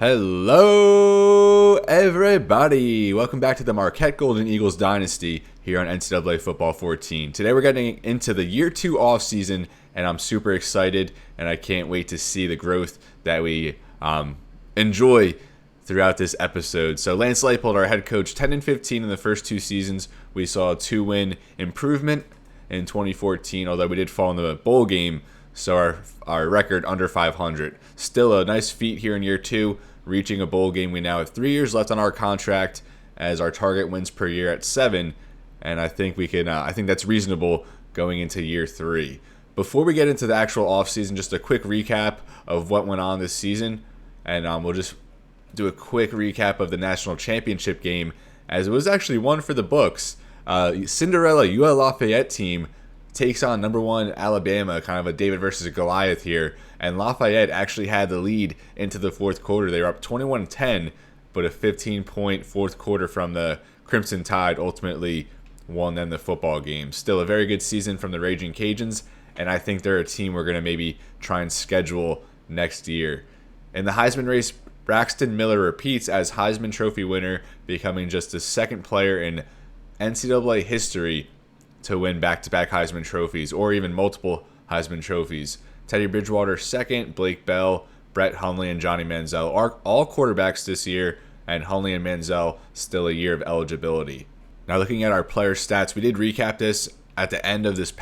Hello, everybody. Welcome back to the Marquette Golden Eagles Dynasty here on NCAA Football 14. Today we're getting into the Year 2 offseason, and I'm super excited, and I can't wait to see the growth that we enjoy throughout this episode. So Lance Leipold, our head coach, 10-15 in the first two seasons. We saw a 2-win improvement in 2014, although we did fall in the bowl game, so our record under 500. Still a nice feat here in year 2, reaching a bowl game. We now have 3 years left on our contract, as our target wins per year at 7, and I think we can. I think that's reasonable going into year 3. Before we get into the actual offseason, just a quick recap of what went on this season, and we'll just do a quick recap of the national championship game, as it was actually one for the books. Cinderella UL Lafayette team takes on number 1 Alabama, kind of a David versus Goliath here, and Lafayette actually had the lead into the fourth quarter. They were up 21-10, but a 15-point fourth quarter from the Crimson Tide ultimately won them the football game. Still a very good season from the Raging Cajuns, and I think they're a team we're going to maybe try and schedule next year. In the Heisman race, Braxton Miller repeats as Heisman Trophy winner, becoming just the second player in NCAA history to win back-to-back Heisman trophies, or even multiple Heisman trophies. Teddy Bridgewater second, Blake Bell, Brett Hundley, and Johnny Manziel are all quarterbacks this year, and Hundley and Manziel still a year of eligibility. Now looking at our player stats, we did recap this at the end of this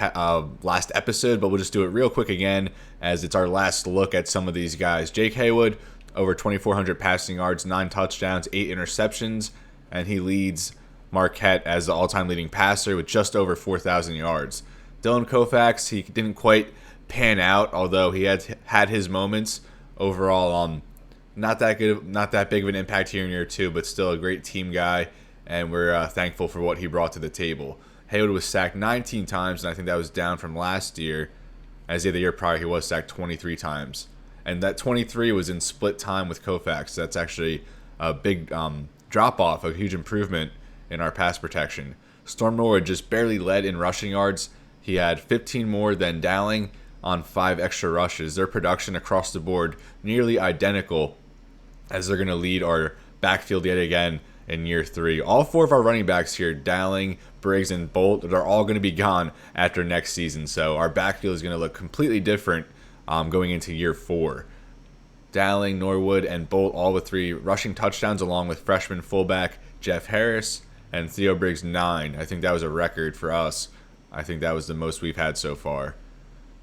last episode, but we'll just do it real quick again, as it's our last look at some of these guys. Jake Haywood, over 2,400 passing yards, 9 touchdowns, 8 interceptions, and he leads Marquette as the all-time leading passer with just over 4,000 yards. Dylan Koufax, he didn't quite pan out, although he had his moments. Overall, not that big of an impact here in year 2, but still a great team guy, and we're thankful for what he brought to the table. Haywood was sacked 19 times, and I think that was down from last year, as the year prior he was sacked 23 times. And that 23 was in split time with Koufax. That's actually a big drop-off, a huge improvement in our pass protection. Storm Norwood just barely led in rushing yards. He had 15 more than Dowling on 5 extra rushes. Their production across the board nearly identical, as they're going to lead our backfield yet again in year 3. All 4 of our running backs here, Dowling, Briggs, and Bolt, they're all going to be gone after next season. So our backfield is going to look completely different going into year 4. Dowling, Norwood, and Bolt all with 3 rushing touchdowns, along with freshman fullback Jeff Harris, and Theo Briggs 9. I think that was a record for us. I think that was the most we've had so far.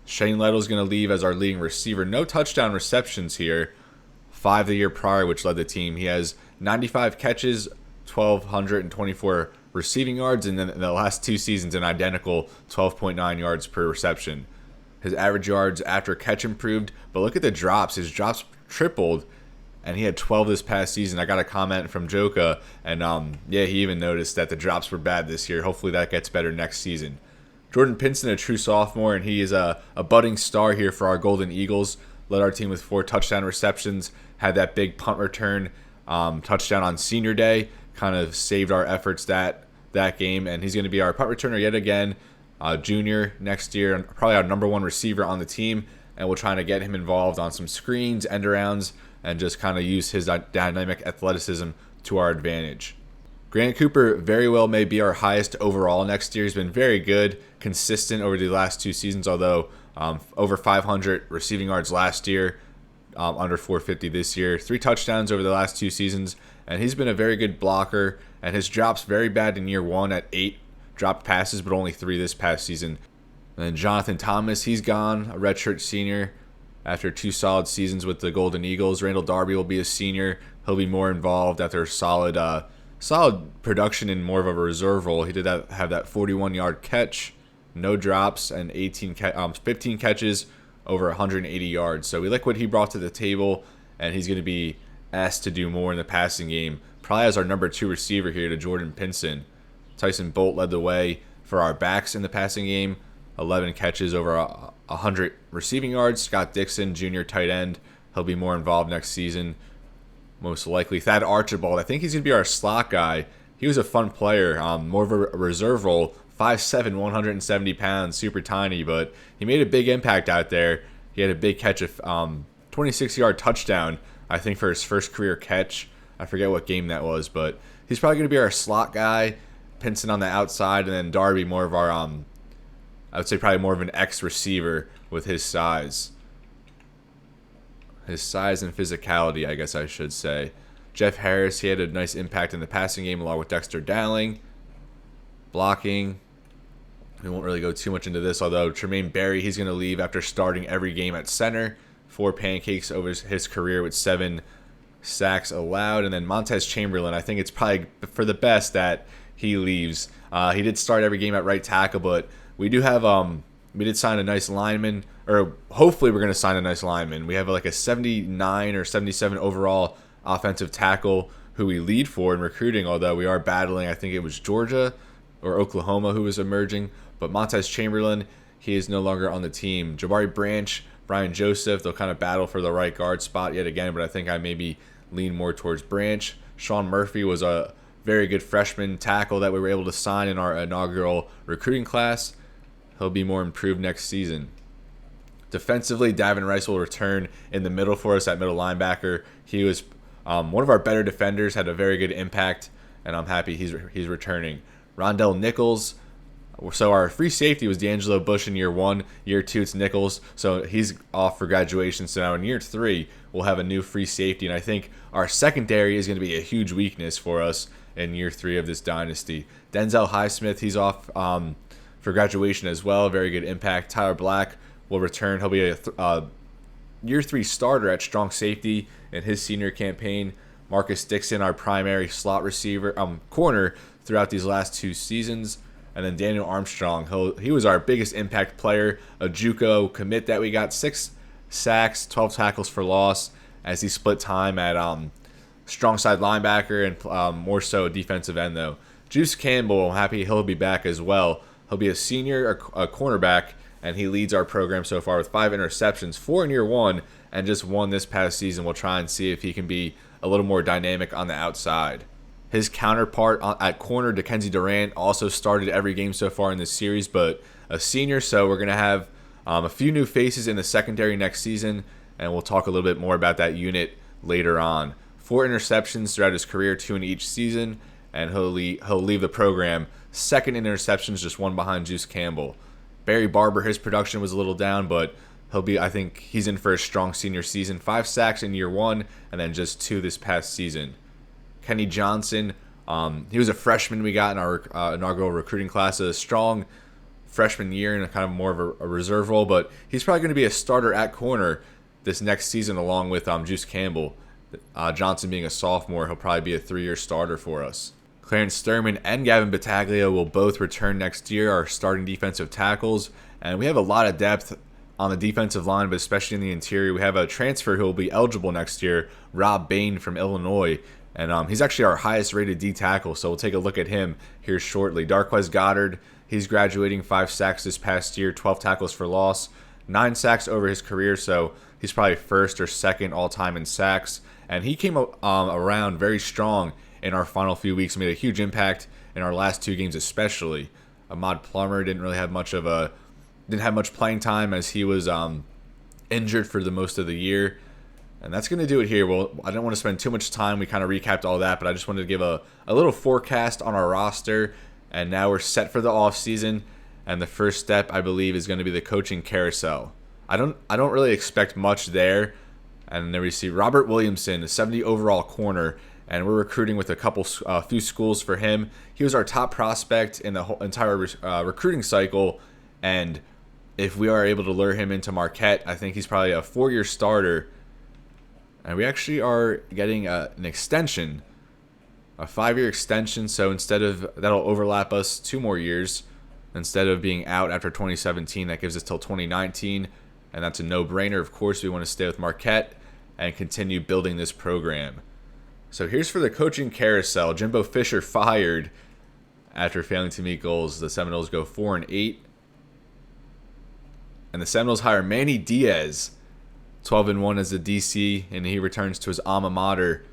Shane Little's going to leave as our leading receiver. No touchdown receptions here. 5 the year prior, which led the team. He has 95 catches, 1,224 receiving yards, and then in the last 2 seasons, an identical 12.9 yards per reception. His average yards after catch improved, but look at the drops. His drops tripled, and he had 12 this past season. I got a comment from Joka, and he even noticed that the drops were bad this year. Hopefully that gets better next season. Jordan Pinson, a true sophomore, and he is a budding star here for our Golden Eagles. Led our team with 4 touchdown receptions, had that big punt return touchdown on senior day, kind of saved our efforts that game, and he's going to be our punt returner yet again, junior next year, and probably our number 1 receiver on the team, and we're trying to get him involved on some screens, end arounds, and just kind of use his dynamic athleticism to our advantage. Grant Cooper very well may be our highest overall next year. He's been very good, consistent over the last 2 seasons, although over 500 receiving yards last year, under 450 this year. 3 touchdowns over the last 2 seasons, and he's been a very good blocker, and his drops very bad in year 1 at 8 dropped passes, but only 3 this past season. And then Jonathan Thomas, he's gone, a redshirt senior, after 2 solid seasons with the Golden Eagles. Randall Darby will be a senior. He'll be more involved after solid production in more of a reserve role. He did have that 41-yard catch, no drops, and 15 catches, over 180 yards. So we like what he brought to the table, and he's going to be asked to do more in the passing game. Probably as our number 2 receiver here to Jordan Pinson. Tyson Bolt led the way for our backs in the passing game. 11 catches, over 100 receiving yards. Scott Dixon, junior tight end. He'll be more involved next season, most likely. Thad Archibald, I think he's going to be our slot guy. He was a fun player, more of a reserve role. 5'7", 170 pounds, super tiny, but he made a big impact out there. He had a big catch of 26-yard touchdown I think, for his first career catch. I forget what game that was, but he's probably going to be our slot guy. Pinson on the outside, and then Darby more of our, I would say probably more of an X receiver with his size. His size and physicality, I guess I should say. Jeff Harris, he had a nice impact in the passing game along with Dexter Dowling. Blocking. We won't really go too much into this, although Tremaine Barry, he's going to leave after starting every game at center. 4 pancakes over his career with 7 sacks allowed. And then Montez Chamberlain, I think it's probably for the best that he leaves. He did start every game at right tackle, but we do have we did sign a nice lineman, or hopefully we're going to sign a nice lineman. We have like a 79 or 77 overall offensive tackle who we lead for in recruiting, although we are battling, I think it was Georgia or Oklahoma who was emerging. But Montez Chamberlain, he is no longer on the team. Jabari Branch, Brian Joseph, they'll kind of battle for the right guard spot yet again, but I think I maybe lean more towards Branch. Sean Murphy was a very good freshman tackle that we were able to sign in our inaugural recruiting class. He'll be more improved next season. Defensively, Davin Rice will return in the middle for us at middle linebacker. He was one of our better defenders, had a very good impact, and I'm happy he's returning. Rondell Nichols. So our free safety was D'Angelo Bush in year 1. Year 2, it's Nichols. So he's off for graduation. So now in year 3, we'll have a new free safety. And I think our secondary is going to be a huge weakness for us in year 3 of this dynasty. Denzel Highsmith, he's off for graduation as well. Very good impact. Tyler Black will return. He'll be a year 3 starter at strong safety in his senior campaign. Marcus Dixon, our primary slot receiver, corner throughout these last 2 seasons. And then Daniel Armstrong, he was our biggest impact player, a JUCO commit that we got. 6 sacks, 12 tackles for loss as he split time at strong side linebacker and more so defensive end though. Juice Campbell, I'm happy he'll be back as well. He'll be a senior, a cornerback, and he leads our program so far with 5 interceptions, 4 in year 1, and just 1 this past season. We'll try and see if he can be a little more dynamic on the outside. His counterpart at corner, Dickenzie Durant, also started every game so far in this series, but a senior, so we're going to have a few new faces in the secondary next season, and we'll talk a little bit more about that unit later on. 4 interceptions throughout his career, 2 in each season, and he'll leave the program second in interceptions, just 1 behind Juice Campbell. Barry Barber, his production was a little down, but I think he's in for a strong senior season. 5 sacks in year 1, and then just 2 this past season. Kenny Johnson, he was a freshman we got in our inaugural recruiting class, a strong freshman year and a kind of more of a reserve role, but he's probably going to be a starter at corner this next season along with Juice Campbell. Johnson being a sophomore, he'll probably be a 3-year starter for us. Clarence Sturman and Gavin Battaglia will both return next year, our starting defensive tackles, and we have a lot of depth on the defensive line, but especially in the interior. We have a transfer who will be eligible next year, Rob Bain from Illinois. And he's actually our highest rated D tackle, so we'll take a look at him here shortly. Darquez Goddard, he's graduating, 5 sacks this past year, 12 tackles for loss, 9 sacks over his career, so he's probably first or second all-time in sacks. And he came around very strong in our final few weeks, made a huge impact in our last 2 games especially. Ahmad Plummer didn't have much playing time as he was injured for the most of the year. And that's going to do it here. Well, I don't want to spend too much time. We kind of recapped all that, but I just wanted to give a little forecast on our roster. And now we're set for the offseason. And the first step, I believe, is going to be the coaching carousel. I don't really expect much there. And then we see Robert Williamson, a 70 overall corner, and we're recruiting with a few schools for him. He was our top prospect in the whole entire recruiting cycle. And if we are able to lure him into Marquette, I think he's probably a 4-year starter. And we actually are getting an extension, a 5-year extension. So that'll overlap us 2 more years. Instead of being out after 2017, that gives us till 2019. And that's a no-brainer. Of course, we want to stay with Marquette and continue building this program. So here's for the coaching carousel. Jimbo Fisher fired after failing to meet goals. The Seminoles go 4-8. And the Seminoles hire Manny Diaz, 12-1 as a DC, and he returns to his alma mater,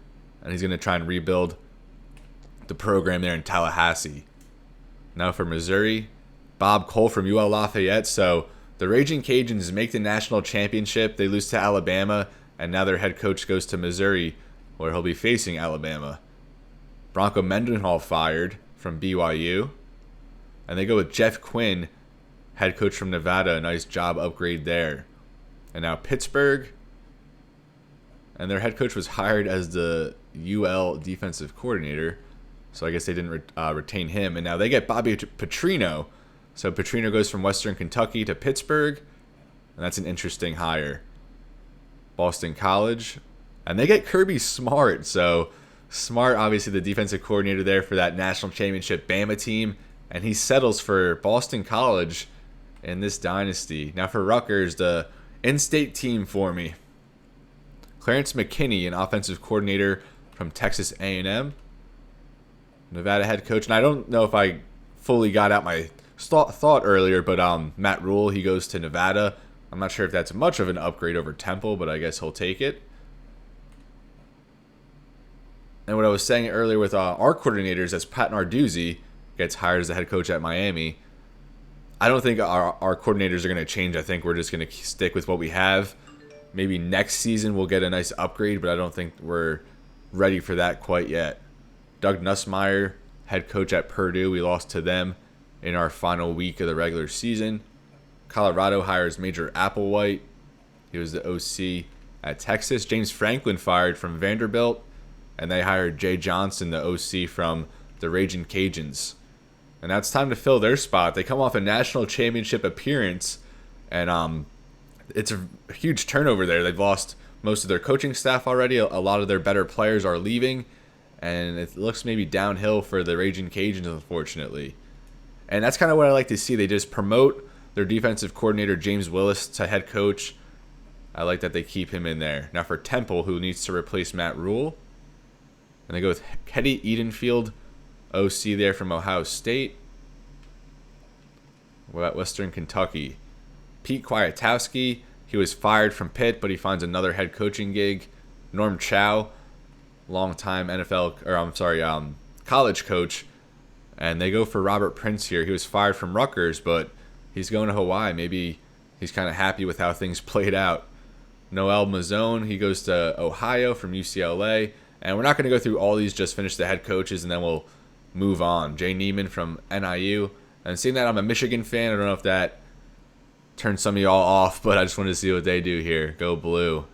and he's going to try and rebuild the program there in Tallahassee. Now for Missouri, Bob Cole from UL Lafayette. So the Raging Cajuns make the national championship. They lose to Alabama and now their head coach goes to Missouri, where he'll be facing Alabama. Bronco Mendenhall fired from BYU, and they go with Jeff Quinn, head coach from Nevada. A nice job upgrade there. And now Pittsburgh, and their head coach was hired as the UL defensive coordinator, so I guess they didn't retain him. And now they get Bobby Petrino. So Petrino goes from Western Kentucky to Pittsburgh, and that's an interesting hire. Boston College, and they get Kirby Smart. So Smart, obviously the defensive coordinator there for that national championship Bama team, and he settles for Boston College in this dynasty. Now for Rutgers, the in-state team for me. Clarence McKinney, an offensive coordinator from Texas A&M. Nevada head coach. And I don't know if I fully got out my thought earlier, but Matt Rule, he goes to Nevada. I'm not sure if that's much of an upgrade over Temple, but I guess he'll take it. And what I was saying earlier with our coordinators, as Pat Narduzzi gets hired as the head coach at Miami, I don't think our coordinators are going to change. I think we're just going to stick with what we have. Maybe next season we'll get a nice upgrade, but I don't think we're ready for that quite yet. Doug Nussmeier, head coach at Purdue. We lost to them in our final week of the regular season. Colorado hires Major Applewhite. He was the OC at Texas. James Franklin fired from Vanderbilt, and they hired Jay Johnson, the OC from the Ragin' Cajuns. And now it's time to fill their spot. They come off a national championship appearance, and it's a huge turnover there. They've lost most of their coaching staff already. A lot of their better players are leaving, and it looks maybe downhill for the Ragin' Cajuns, unfortunately. And that's kind of what I like to see. They just promote their defensive coordinator, James Willis, to head coach. I like that they keep him in there. Now for Temple, who needs to replace Matt Rule. And they go with Hetty Edenfield, OC there from Ohio State. We're at Western Kentucky. Pete Kwiatkowski, he was fired from Pitt, but he finds another head coaching gig. Norm Chow, longtime college coach. And they go for Robert Prince here. He was fired from Rutgers, but he's going to Hawaii. Maybe he's kind of happy with how things played out. Noel Mazzone, he goes to Ohio from UCLA. And we're not going to go through all these, just finish the head coaches, and then we'll move on. Jay Neiman from NIU. And seeing that I'm a Michigan fan, I don't know if that turns some of y'all off, but I just wanted to see what they do here. Go blue.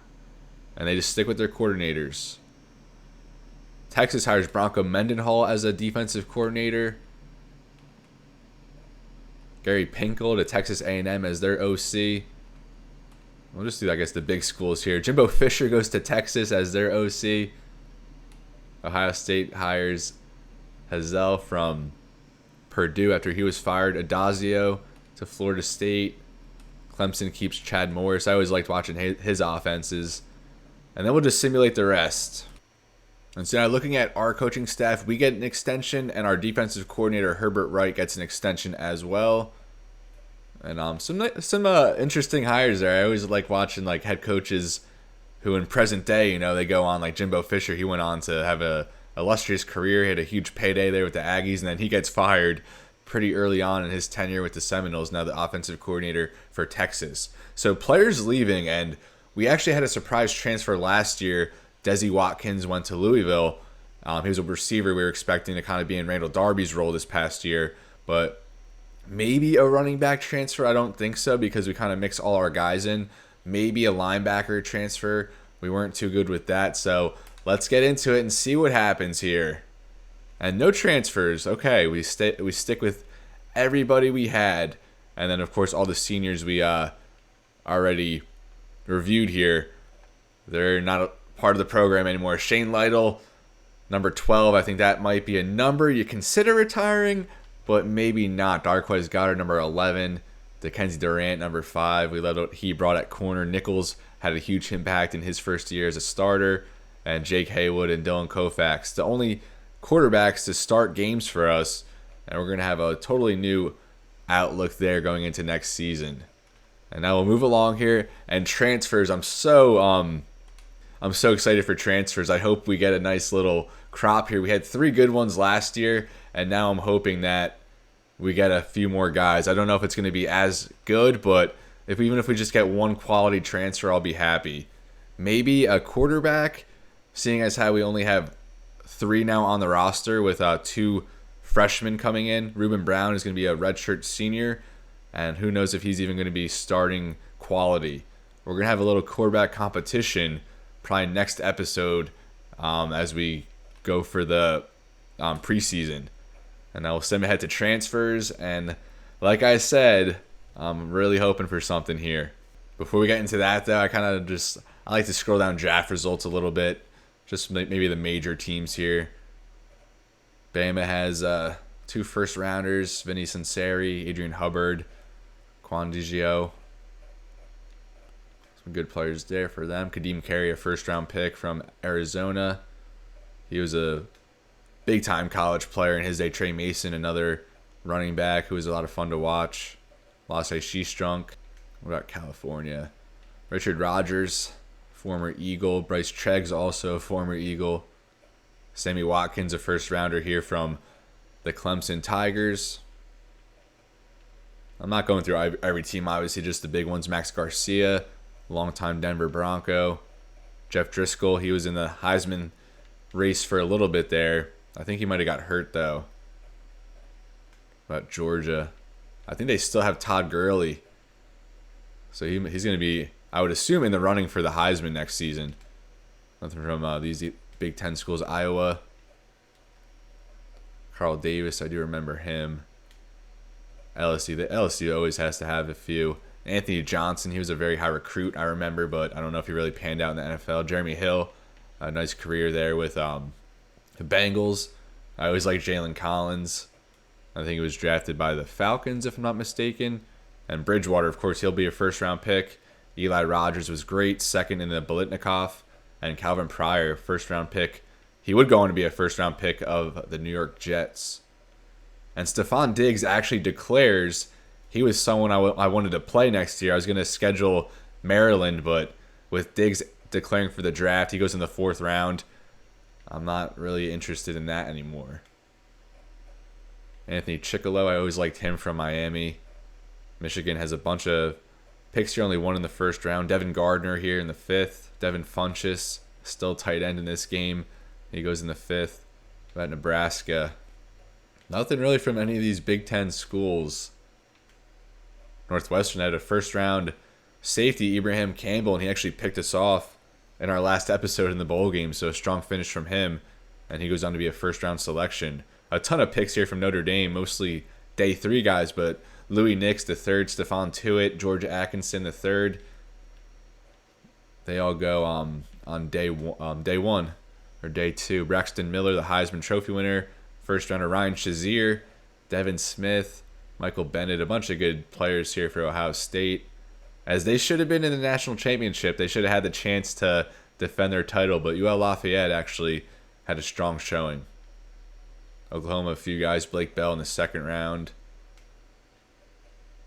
And they just stick with their coordinators. Texas hires Bronco Mendenhall as a defensive coordinator. Gary Pinkel to Texas A&M as their OC. We'll just do, I guess, the big schools here. Jimbo Fisher goes to Texas as their OC. Ohio State hires Hazel from Purdue after he was fired. Adazio to Florida State. Clemson keeps Chad Morris. I always liked watching his offenses. And then we'll just simulate the rest. And so now looking at our coaching staff, we get an extension, and our defensive coordinator, Herbert Wright, gets an extension as well. And some interesting hires there. I always like watching like head coaches who in present day, they go on, like Jimbo Fisher. He went on to have a illustrious career. He had a huge payday there with the Aggies, and then he gets fired pretty early on in his tenure with the Seminoles, now the offensive coordinator for Texas. So players leaving, and we actually had a surprise transfer last year. Desi Watkins went to Louisville. He was a receiver we were expecting to kind of be in Randall Darby's role this past year, but maybe a running back transfer. I don't think so, because we kind of mix all our guys in. Maybe a linebacker transfer. We weren't too good with that, so let's get into it and see what happens here. And no transfers. Okay, we stick with everybody we had, and then of course all the seniors we already reviewed here. They're not a part of the program anymore. Shane Lytle, number 12. I think that might be a number you consider retiring, but maybe not. Darquez Goddard, number 11. Dickenzie Durant, number 5. We loved what he brought at corner. Nichols had a huge impact in his first year as a starter. And Jake Haywood and Dylan Koufax, the only quarterbacks to start games for us. And we're going to have a totally new outlook there going into next season. And now we'll move along here. And transfers, I'm so excited for transfers. I hope we get a nice little crop here. We had 3 good ones last year, and now I'm hoping that we get a few more guys. I don't know if it's going to be as good, but even if we just get one quality transfer, I'll be happy. maybe a quarterback, seeing as how we only have 3 now on the roster with 2 freshmen coming in. Ruben Brown is going to be a redshirt senior, and who knows if he's even going to be starting quality. We're going to have a little quarterback competition probably next episode as we go for the preseason. And I will send ahead to transfers. And like I said, I'm really hoping for something here. Before we get into that, though, I like to scroll down draft results a little bit. Just maybe the major teams here. Bama has 2 first-rounders, Vinny Sunseri, Adrian Hubbard, Quan Digio. Some good players there for them. Kadeem Carey, a first-round pick from Arizona. He was a big-time college player in his day. Trey Mason, another running back who was a lot of fun to watch. Lasse Sheestrunk. What about California? Richard Rodgers, former Eagle. Bryce Treggs, also a former Eagle. Sammy Watkins, a first-rounder here from the Clemson Tigers. I'm not going through every team, obviously, just the big ones. Max Garcia, longtime Denver Bronco. Jeff Driscoll, he was in the Heisman race for a little bit there. I think he might have got hurt, though. About Georgia, I think they still have Todd Gurley. So he's going to be, I would assume, in the running for the Heisman next season. Nothing from these Big Ten schools. Iowa. Carl Davis, I do remember him. LSU. The LSU always has to have a few. Anthony Johnson, he was a very high recruit, I remember, but I don't know if he really panned out in the NFL. Jeremy Hill, a nice career there with the Bengals. I always liked Jalen Collins. I think he was drafted by the Falcons, if I'm not mistaken. And Bridgewater, of course, he'll be a first-round pick. Eli Rogers was great, second in the Biletnikoff. And Calvin Pryor, first-round pick. He would go on to be a first-round pick of the New York Jets. And Stephon Diggs actually declares he was someone I wanted to play next year. I was going to schedule Maryland, but with Diggs declaring for the draft, he goes in the 4th round. I'm not really interested in that anymore. Anthony Chickillo, I always liked him from Miami. Michigan has a bunch of picks here, only 1 in the 1st round. Devin Gardner here in the 5th. Devin Funchess, still tight end in this game. He goes in the 5th. About Nebraska, nothing really from any of these Big Ten schools. Northwestern had a 1st round safety, Ibrahim Campbell, and he actually picked us off in our last episode in the bowl game. So a strong finish from him, and he goes on to be a 1st round selection. A ton of picks here from Notre Dame, mostly day 3 guys, but Louis Nix the 3rd, Stephon Tuitt, George Atkinson the 3rd. They all go on day 1 or day 2. Braxton Miller, the Heisman Trophy winner, 1st rounder. Ryan Shazier, Devin Smith, Michael Bennett, a bunch of good players here for Ohio State. As they should have been in the national championship, they should have had the chance to defend their title, but UL Lafayette actually had a strong showing. Oklahoma, a few guys. Blake Bell in the 2nd round.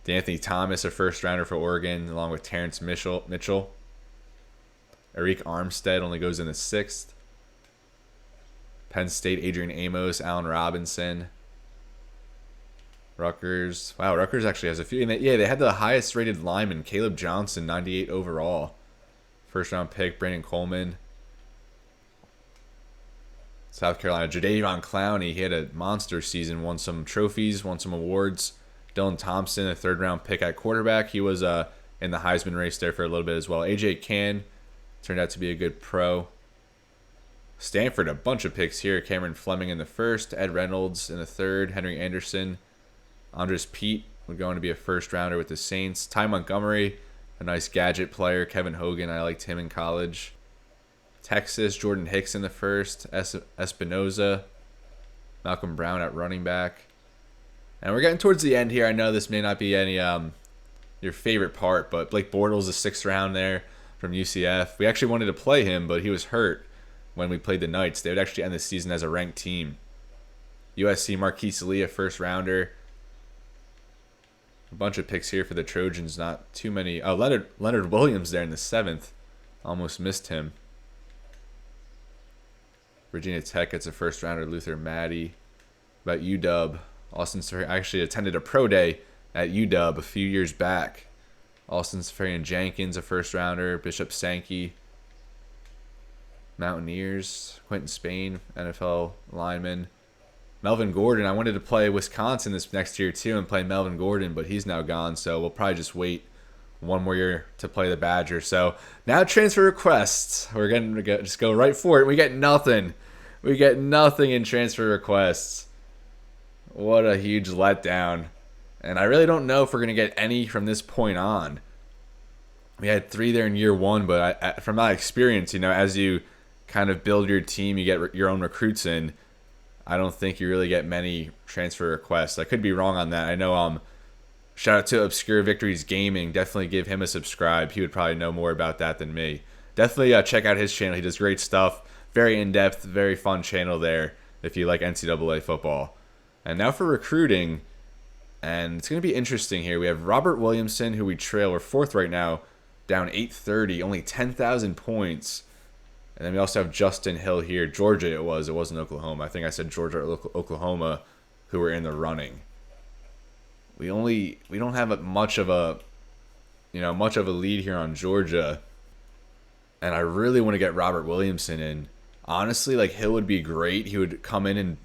D'Anthony Thomas, a 1st rounder for Oregon, along with Terrence Mitchell. Arik Armstead only goes in the 6th. Penn State, Adrian Amos, Allen Robinson. Rutgers. Wow, Rutgers actually has a few. And they had the highest rated lineman, Caleb Johnson, 98 overall. 1st round pick, Brandon Coleman. South Carolina, Jadeveon Clowney. He had a monster season, won some trophies, won some awards. Dylan Thompson, a 3rd round pick at quarterback. He was in the Heisman race there for a little bit as well. AJ Cann turned out to be a good pro. Stanford, a bunch of picks here. Cameron Fleming in the 1st, Ed Reynolds in the 3rd, Henry Anderson. Andres Pete would go on to be a 1st rounder with the Saints. Ty Montgomery, a nice gadget player. Kevin Hogan, I liked him in college. Texas, Jordan Hicks in the 1st, Espinoza. Malcolm Brown at running back. And we're getting towards the end here. I know this may not be any your favorite part, but Blake Bortles, the 6th round there from UCF. We actually wanted to play him, but he was hurt when we played the Knights. They would actually end the season as a ranked team. USC, Marquise Lee, a 1st rounder. A bunch of picks here for the Trojans. Not too many. Oh, Leonard Williams there in the 7th. Almost missed him. Virginia Tech gets a 1st rounder, Luther Maddie. About UW, Austin Safarian. I actually attended a pro day at UW a few years back. Austin Safarian Jenkins, a 1st rounder. Bishop Sankey. Mountaineers, Quentin Spain, NFL lineman. Melvin Gordon, I wanted to play Wisconsin this next year too and play Melvin Gordon, but he's now gone, so we'll probably just wait one more year to play the Badgers. So now transfer requests. We're going to just go right for it. We get nothing. We get nothing in transfer requests. What a huge letdown. And I really don't know if we're going to get any from this point on. We had 3 there in year 1, but from my experience, as you kind of build your team, you get your own recruits in. I don't think you really get many transfer requests. I could be wrong on that. I know shout out to Obscure Victories Gaming. Definitely give him a subscribe. He would probably know more about that than me. Definitely check out his channel. He does great stuff. Very in-depth, very fun channel there if you like NCAA football. And now for recruiting. And it's going to be interesting here. We have Robert Williamson, who we trail. We're 4th right now, down 830, only 10,000 points. And then we also have Justin Hill here. Georgia it wasn't Oklahoma. I think I said Georgia or Oklahoma, who were in the running. We don't have much of a lead here on Georgia. And I really want to get Robert Williamson in. Honestly, Hill would be great. He would come in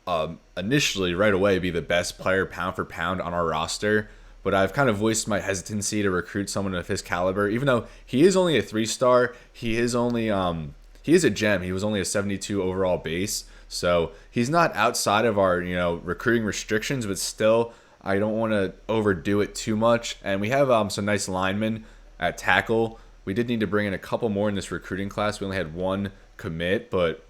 and initially right away be the best player pound for pound on our roster. But I've kind of voiced my hesitancy to recruit someone of his caliber. Even though he is only a 3-star, he is a gem. He was only a 72 overall base. So he's not outside of our, recruiting restrictions, but still I don't want to overdo it too much. And we have some nice linemen at tackle. We did need to bring in a couple more in this recruiting class. We only had 1 commit, but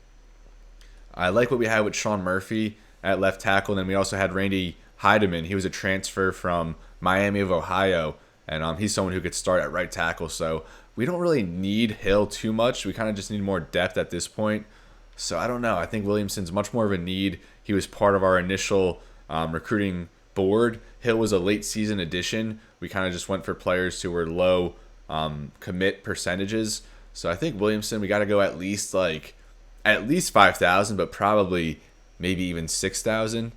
I like what we had with Sean Murphy at left tackle. And then we also had Randy Heideman. He was a transfer from Miami of Ohio, and he's someone who could start at right tackle. So we don't really need Hill too much. We kind of just need more depth at this point. So I don't know. I think Williamson's much more of a need. He was part of our initial recruiting board. Hill was a late season addition. We kind of just went for players who were low commit percentages. So I think Williamson, we got to go at least 5,000, but probably maybe even 6,000.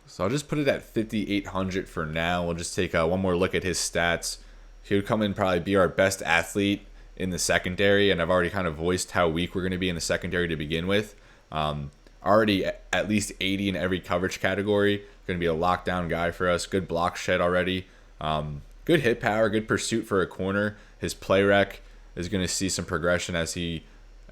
So I'll just put it at 5,800 for now. We'll just take one more look at his stats. He would come in probably be our best athlete in the secondary, and I've already kind of voiced how weak we're going to be in the secondary to begin with. Already at least 80 in every coverage category. Going to be a lockdown guy for us. Good block shed already. Good hit power, good pursuit for a corner. His play rec is going to see some progression as he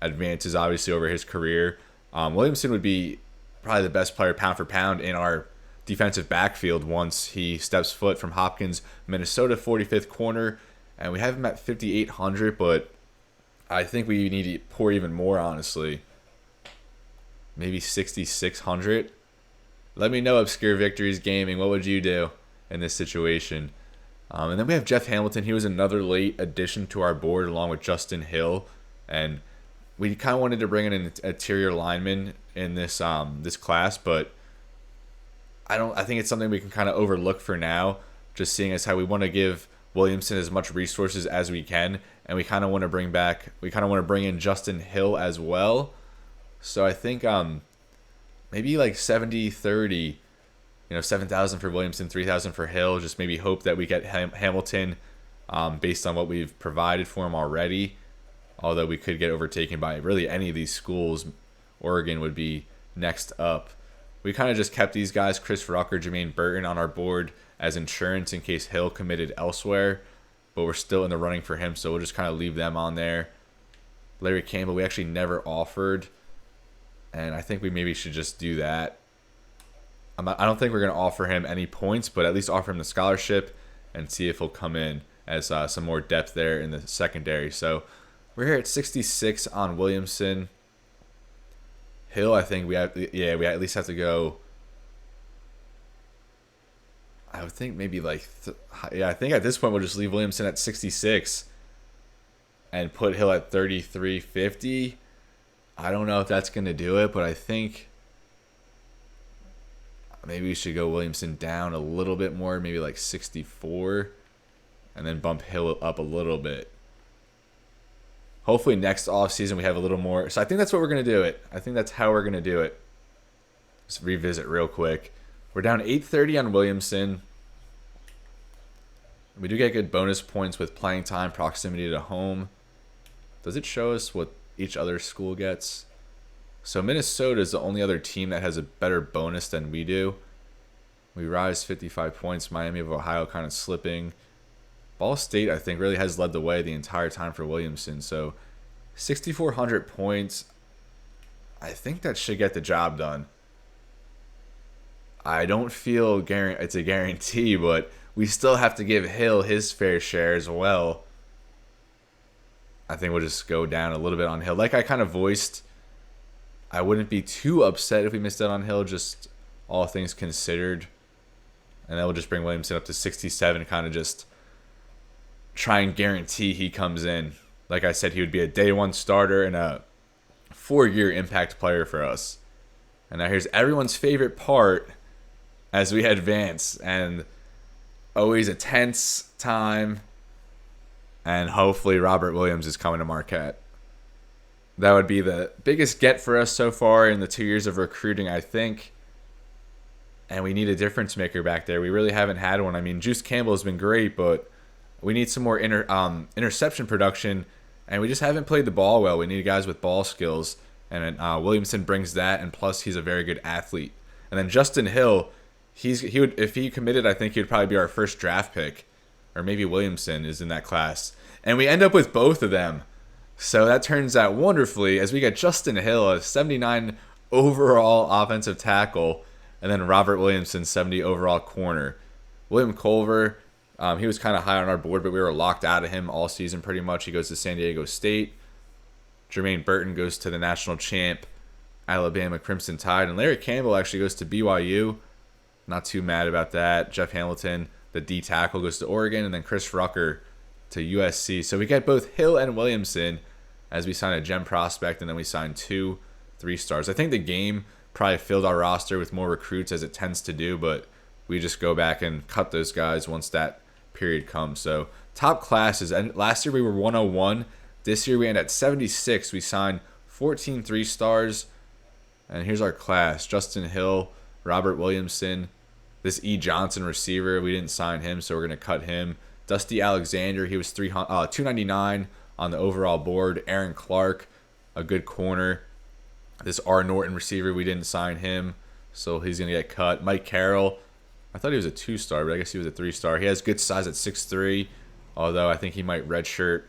advances, obviously, over his career. Williamson would be probably the best player pound for pound in our defensive backfield once he steps foot from Hopkins, Minnesota, 45th corner. And we have him at 5,800, but I think we need to pour even more, honestly. Maybe 6,600. Let me know, Obscure Victories Gaming. What would you do in this situation? And then we have Jeff Hamilton. He was another late addition to our board along with Justin Hill. And we kind of wanted to bring in an interior lineman in this this class, but I think it's something we can kind of overlook for now, just seeing as how we want to give Williamson as much resources as we can, and we kind of want to bring in Justin Hill as well. So I think maybe 70-30, 7,000 for Williamson, 3,000 for Hill. Just maybe hope that we get Hamilton based on what we've provided for him already. Although we could get overtaken by really any of these schools. Oregon would be next up. We kind of just kept these guys, Chris Rucker, Jermaine Burton, on our board as insurance in case Hill committed elsewhere. But we're still in the running for him, so we'll just kind of leave them on there. Larry Campbell, we actually never offered. And I think we maybe should just do that. I don't think we're going to offer him any points, but at least offer him the scholarship and see if he'll come in as some more depth there in the secondary. So we're here at 66 on Williamson. Hill, I think we at least have to go. I would think maybe I think at this point we'll just leave Williamson at 66 and put Hill at 33.50. I don't know if that's going to do it, but I think maybe we should go Williamson down a little bit more, maybe 64, and then bump Hill up a little bit. Hopefully next offseason we have a little more. So I think that's what we're going to do it. I think that's how we're going to do it. Just revisit real quick. We're down 830 on Williamson. We do get good bonus points with playing time, proximity to home. Does it show us what each other school gets. So Minnesota is the only other team that has a better bonus than we do. We rise 55 points. Miami of Ohio kind of slipping. Ball State, I think, really has led the way the entire time for Williamson. So 6,400 points. I think that should get the job done. I don't feel it's a guarantee, but we still have to give Hill his fair share as well. I think we'll just go down a little bit on Hill. Like I kind of voiced, I wouldn't be too upset if we missed out on Hill, just all things considered. And that will just bring Williamson up to 67, kind of just try and guarantee he comes in. Like I said, he would be a day one starter and a 4-year impact player for us. And now here's everyone's favorite part as we advance. And always a tense time. And hopefully Robert Williams is coming to Marquette. That would be the biggest get for us so far in the 2 years of recruiting, I think. And we need a difference maker back there. We really haven't had one. I mean, Juice Campbell has been great, but we need some more interception production. And we just haven't played the ball well. We need guys with ball skills. And Williamson brings that, and plus he's a very good athlete. And then Justin Hill, he would, if he committed, I think he'd probably be our first draft pick. Or maybe Williamson is in that class. And we end up with both of them. So that turns out wonderfully as we get Justin Hill, a 79 overall offensive tackle, and then Robert Williamson, 70 overall corner. William Culver, he was kind of high on our board, but we were locked out of him all season pretty much. He goes to San Diego State. Jermaine Burton goes to the national champ Alabama Crimson Tide. And Larry Campbell actually goes to BYU. Not too mad about that. Jeff Hamilton, the D tackle, goes to Oregon. And then Chris Rucker to USC. So we get both Hill and Williamson as we sign a gem prospect. And then we sign 2 3-stars. I think the game probably filled our roster with more recruits as it tends to do. But we just go back and cut those guys once that period comes. So top classes. And last year we were 101. This year we end at 76. We signed 14 3-stars. And here's our class. Justin Hill, Robert Williamson, this E. Johnson receiver. We didn't sign him, so we're going to cut him. Dusty Alexander, he was 299 on the overall board. Aaron Clark, a good corner. This R. Norton receiver, we didn't sign him, so he's going to get cut. Mike Carroll, I thought he was a 2-star, but I guess he was a 3-star. He has good size at 6'3", although I think he might redshirt.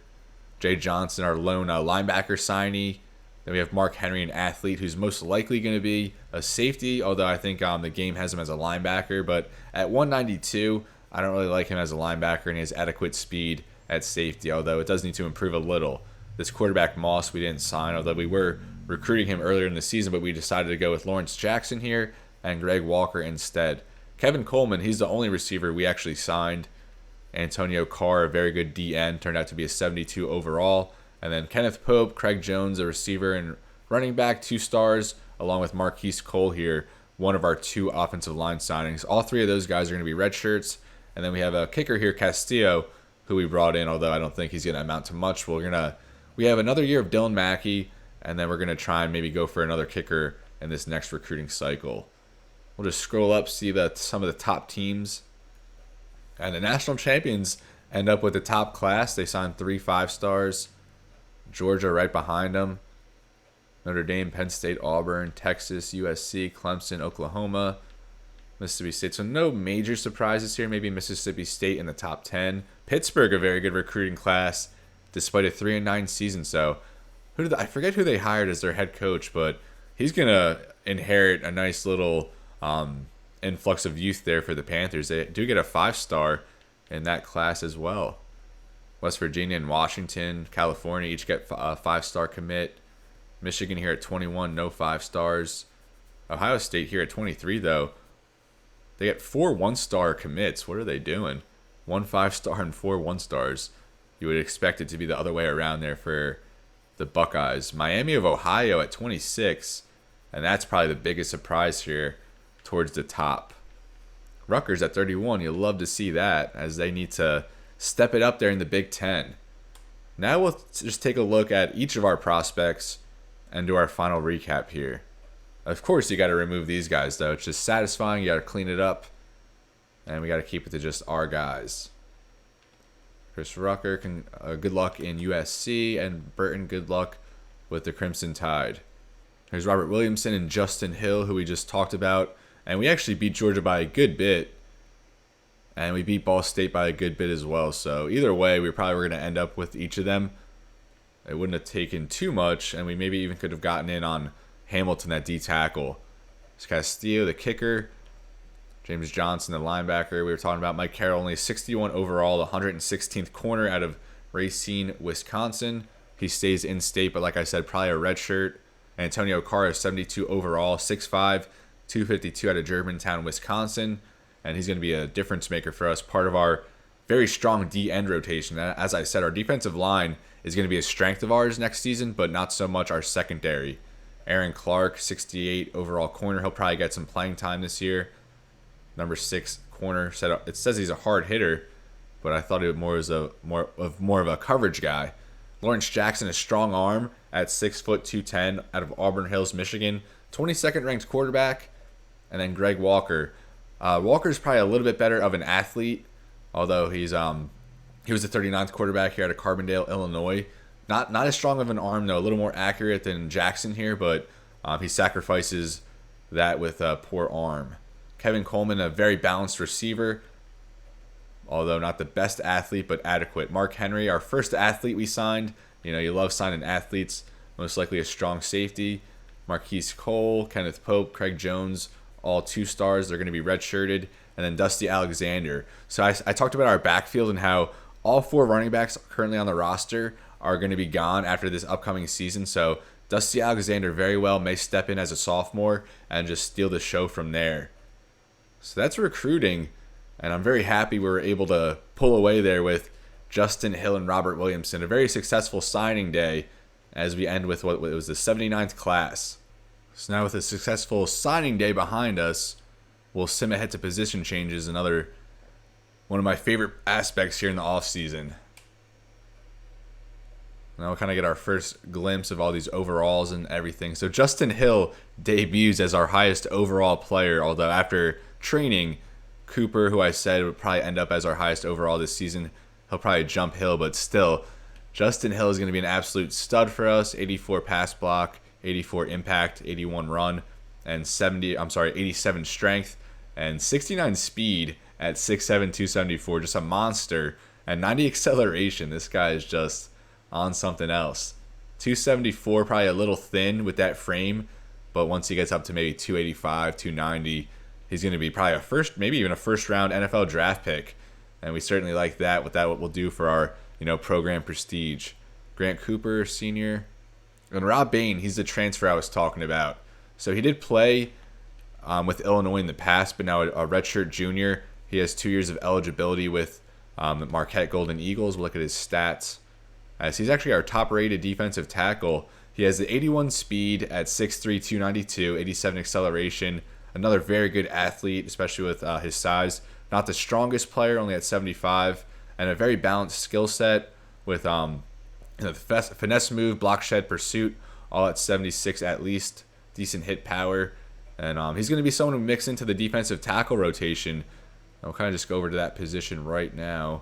Jay Johnson, our lone linebacker signee. Then we have Mark Henry, an athlete who's most likely going to be a safety, although I think the game has him as a linebacker. But at 192, I don't really like him as a linebacker, and he has adequate speed at safety, although it does need to improve a little. This quarterback, Moss, we didn't sign, although we were recruiting him earlier in the season, but we decided to go with Lawrence Jackson here and Greg Walker instead. Kevin Coleman, he's the only receiver we actually signed. Antonio Carr, a very good DN, turned out to be a 72 overall. And then Kenneth Pope, Craig Jones, a receiver and running back, 2 stars, along with Marquise Cole here, one of our 2 offensive line signings. All 3 of those guys are going to be red shirts. And then we have a kicker here, Castillo, who we brought in, although I don't think he's going to amount to much. We have another year of Dylan Mackey, and then we're going to try and maybe go for another kicker in this next recruiting cycle. We'll just scroll up, see some of the top teams. And the national champions end up with the top class. They signed 3 5-stars. Georgia right behind them. Notre Dame, Penn State, Auburn, Texas, USC, Clemson, Oklahoma, Mississippi State. So no major surprises here. Maybe Mississippi State in the top 10. Pittsburgh, a very good recruiting class, despite a 3-9 season. So I forget who they hired as their head coach, but he's going to inherit a nice little influx of youth there for the Panthers. They do get a 5-star in that class as well. West Virginia and Washington, California each get a 5-star commit. Michigan here at 21, no 5-stars. Ohio State here at 23, though. They get 4 1-star commits. What are they doing? 1 5-star and 4 1-stars. You would expect it to be the other way around there for the Buckeyes. Miami of Ohio at 26, and that's probably the biggest surprise here towards the top. Rutgers at 31, you'll love to see that as they need to step it up there in the Big Ten. Now we'll just take a look at each of our prospects and do our final recap here. Of course, you got to remove these guys, though. It's just satisfying. You got to clean it up. And we got to keep it to just our guys. Chris Rucker, good luck in USC. And Burton, good luck with the Crimson Tide. There's Robert Williamson and Justin Hill, who we just talked about. And we actually beat Georgia by a good bit. And we beat Ball State by a good bit as well. So either way, we probably were going to end up with each of them. It wouldn't have taken too much. And we maybe even could have gotten in on Hamilton at D tackle. It's Castillo, the kicker. James Johnson, the linebacker. We were talking about Mike Carroll, only 61 overall, the 116th corner out of Racine, Wisconsin. He stays in state, but like I said, probably a red shirt. Antonio Carr is 72 overall, 6'5", 252 out of Germantown, Wisconsin. And he's going to be a difference maker for us, part of our very strong D-end rotation. As I said, our defensive line is going to be a strength of ours next season, but not so much our secondary. Aaron Clark, 68 overall corner. He'll probably get some playing time this year. Number 6 corner. It says he's a hard hitter, but I thought he was more of a coverage guy. Lawrence Jackson, a strong arm at 6 foot 210 out of Auburn Hills, Michigan. 22nd ranked quarterback. And then Greg Walker. Walker's probably a little bit better of an athlete, although he was the 39th quarterback here out of Carbondale, Illinois. Not as strong of an arm, though. A little more accurate than Jackson here, but he sacrifices that with a poor arm. Kevin Coleman, a very balanced receiver, although not the best athlete, but adequate. Mark Henry, our first athlete we signed. You know, you love signing athletes. Most likely a strong safety. Marquise Cole, Kenneth Pope, Craig Jones, all 2 stars. They're going to be redshirted. And then Dusty Alexander. So I talked about our backfield and how all 4 running backs currently on the roster are going to be gone after this upcoming season. So Dusty Alexander very well may step in as a sophomore and just steal the show from there. So that's recruiting. And I'm very happy we were able to pull away there with Justin Hill and Robert Williamson. A very successful signing day as we end with what was the 79th class. So now with a successful signing day behind us, we'll sim ahead to position changes, another one of my favorite aspects here in the offseason. Now we'll kind of get our first glimpse of all these overalls and everything. So Justin Hill debuts as our highest overall player, although after training, Cooper, who I said would probably end up as our highest overall this season, he'll probably jump Hill, but still, Justin Hill is going to be an absolute stud for us. 84 pass block, 84 impact, 81 run, and 87 strength, and 69 speed at 6'7", 274. Just a monster. And 90 acceleration. This guy is just on something else. 274, probably a little thin with that frame, but once he gets up to maybe 285, 290, he's going to be probably maybe even a first-round NFL draft pick. And we certainly like that, what will do for our program prestige. Grant Cooper, senior. And Rob Bain, he's the transfer I was talking about. So he did play with Illinois in the past, but now a redshirt junior. He has 2 years of eligibility with the Marquette Golden Eagles. We'll look at his stats. As he's actually our top-rated defensive tackle. He has the 81 speed at 6'3", 292, 87 acceleration. Another very good athlete, especially with his size. Not the strongest player, only at 75. And a very balanced skill set with the finesse move, block shed, pursuit, all at 76 at least. Decent hit power. And he's going to be someone who mix into the defensive tackle rotation. I'll kind of just go over to that position right now.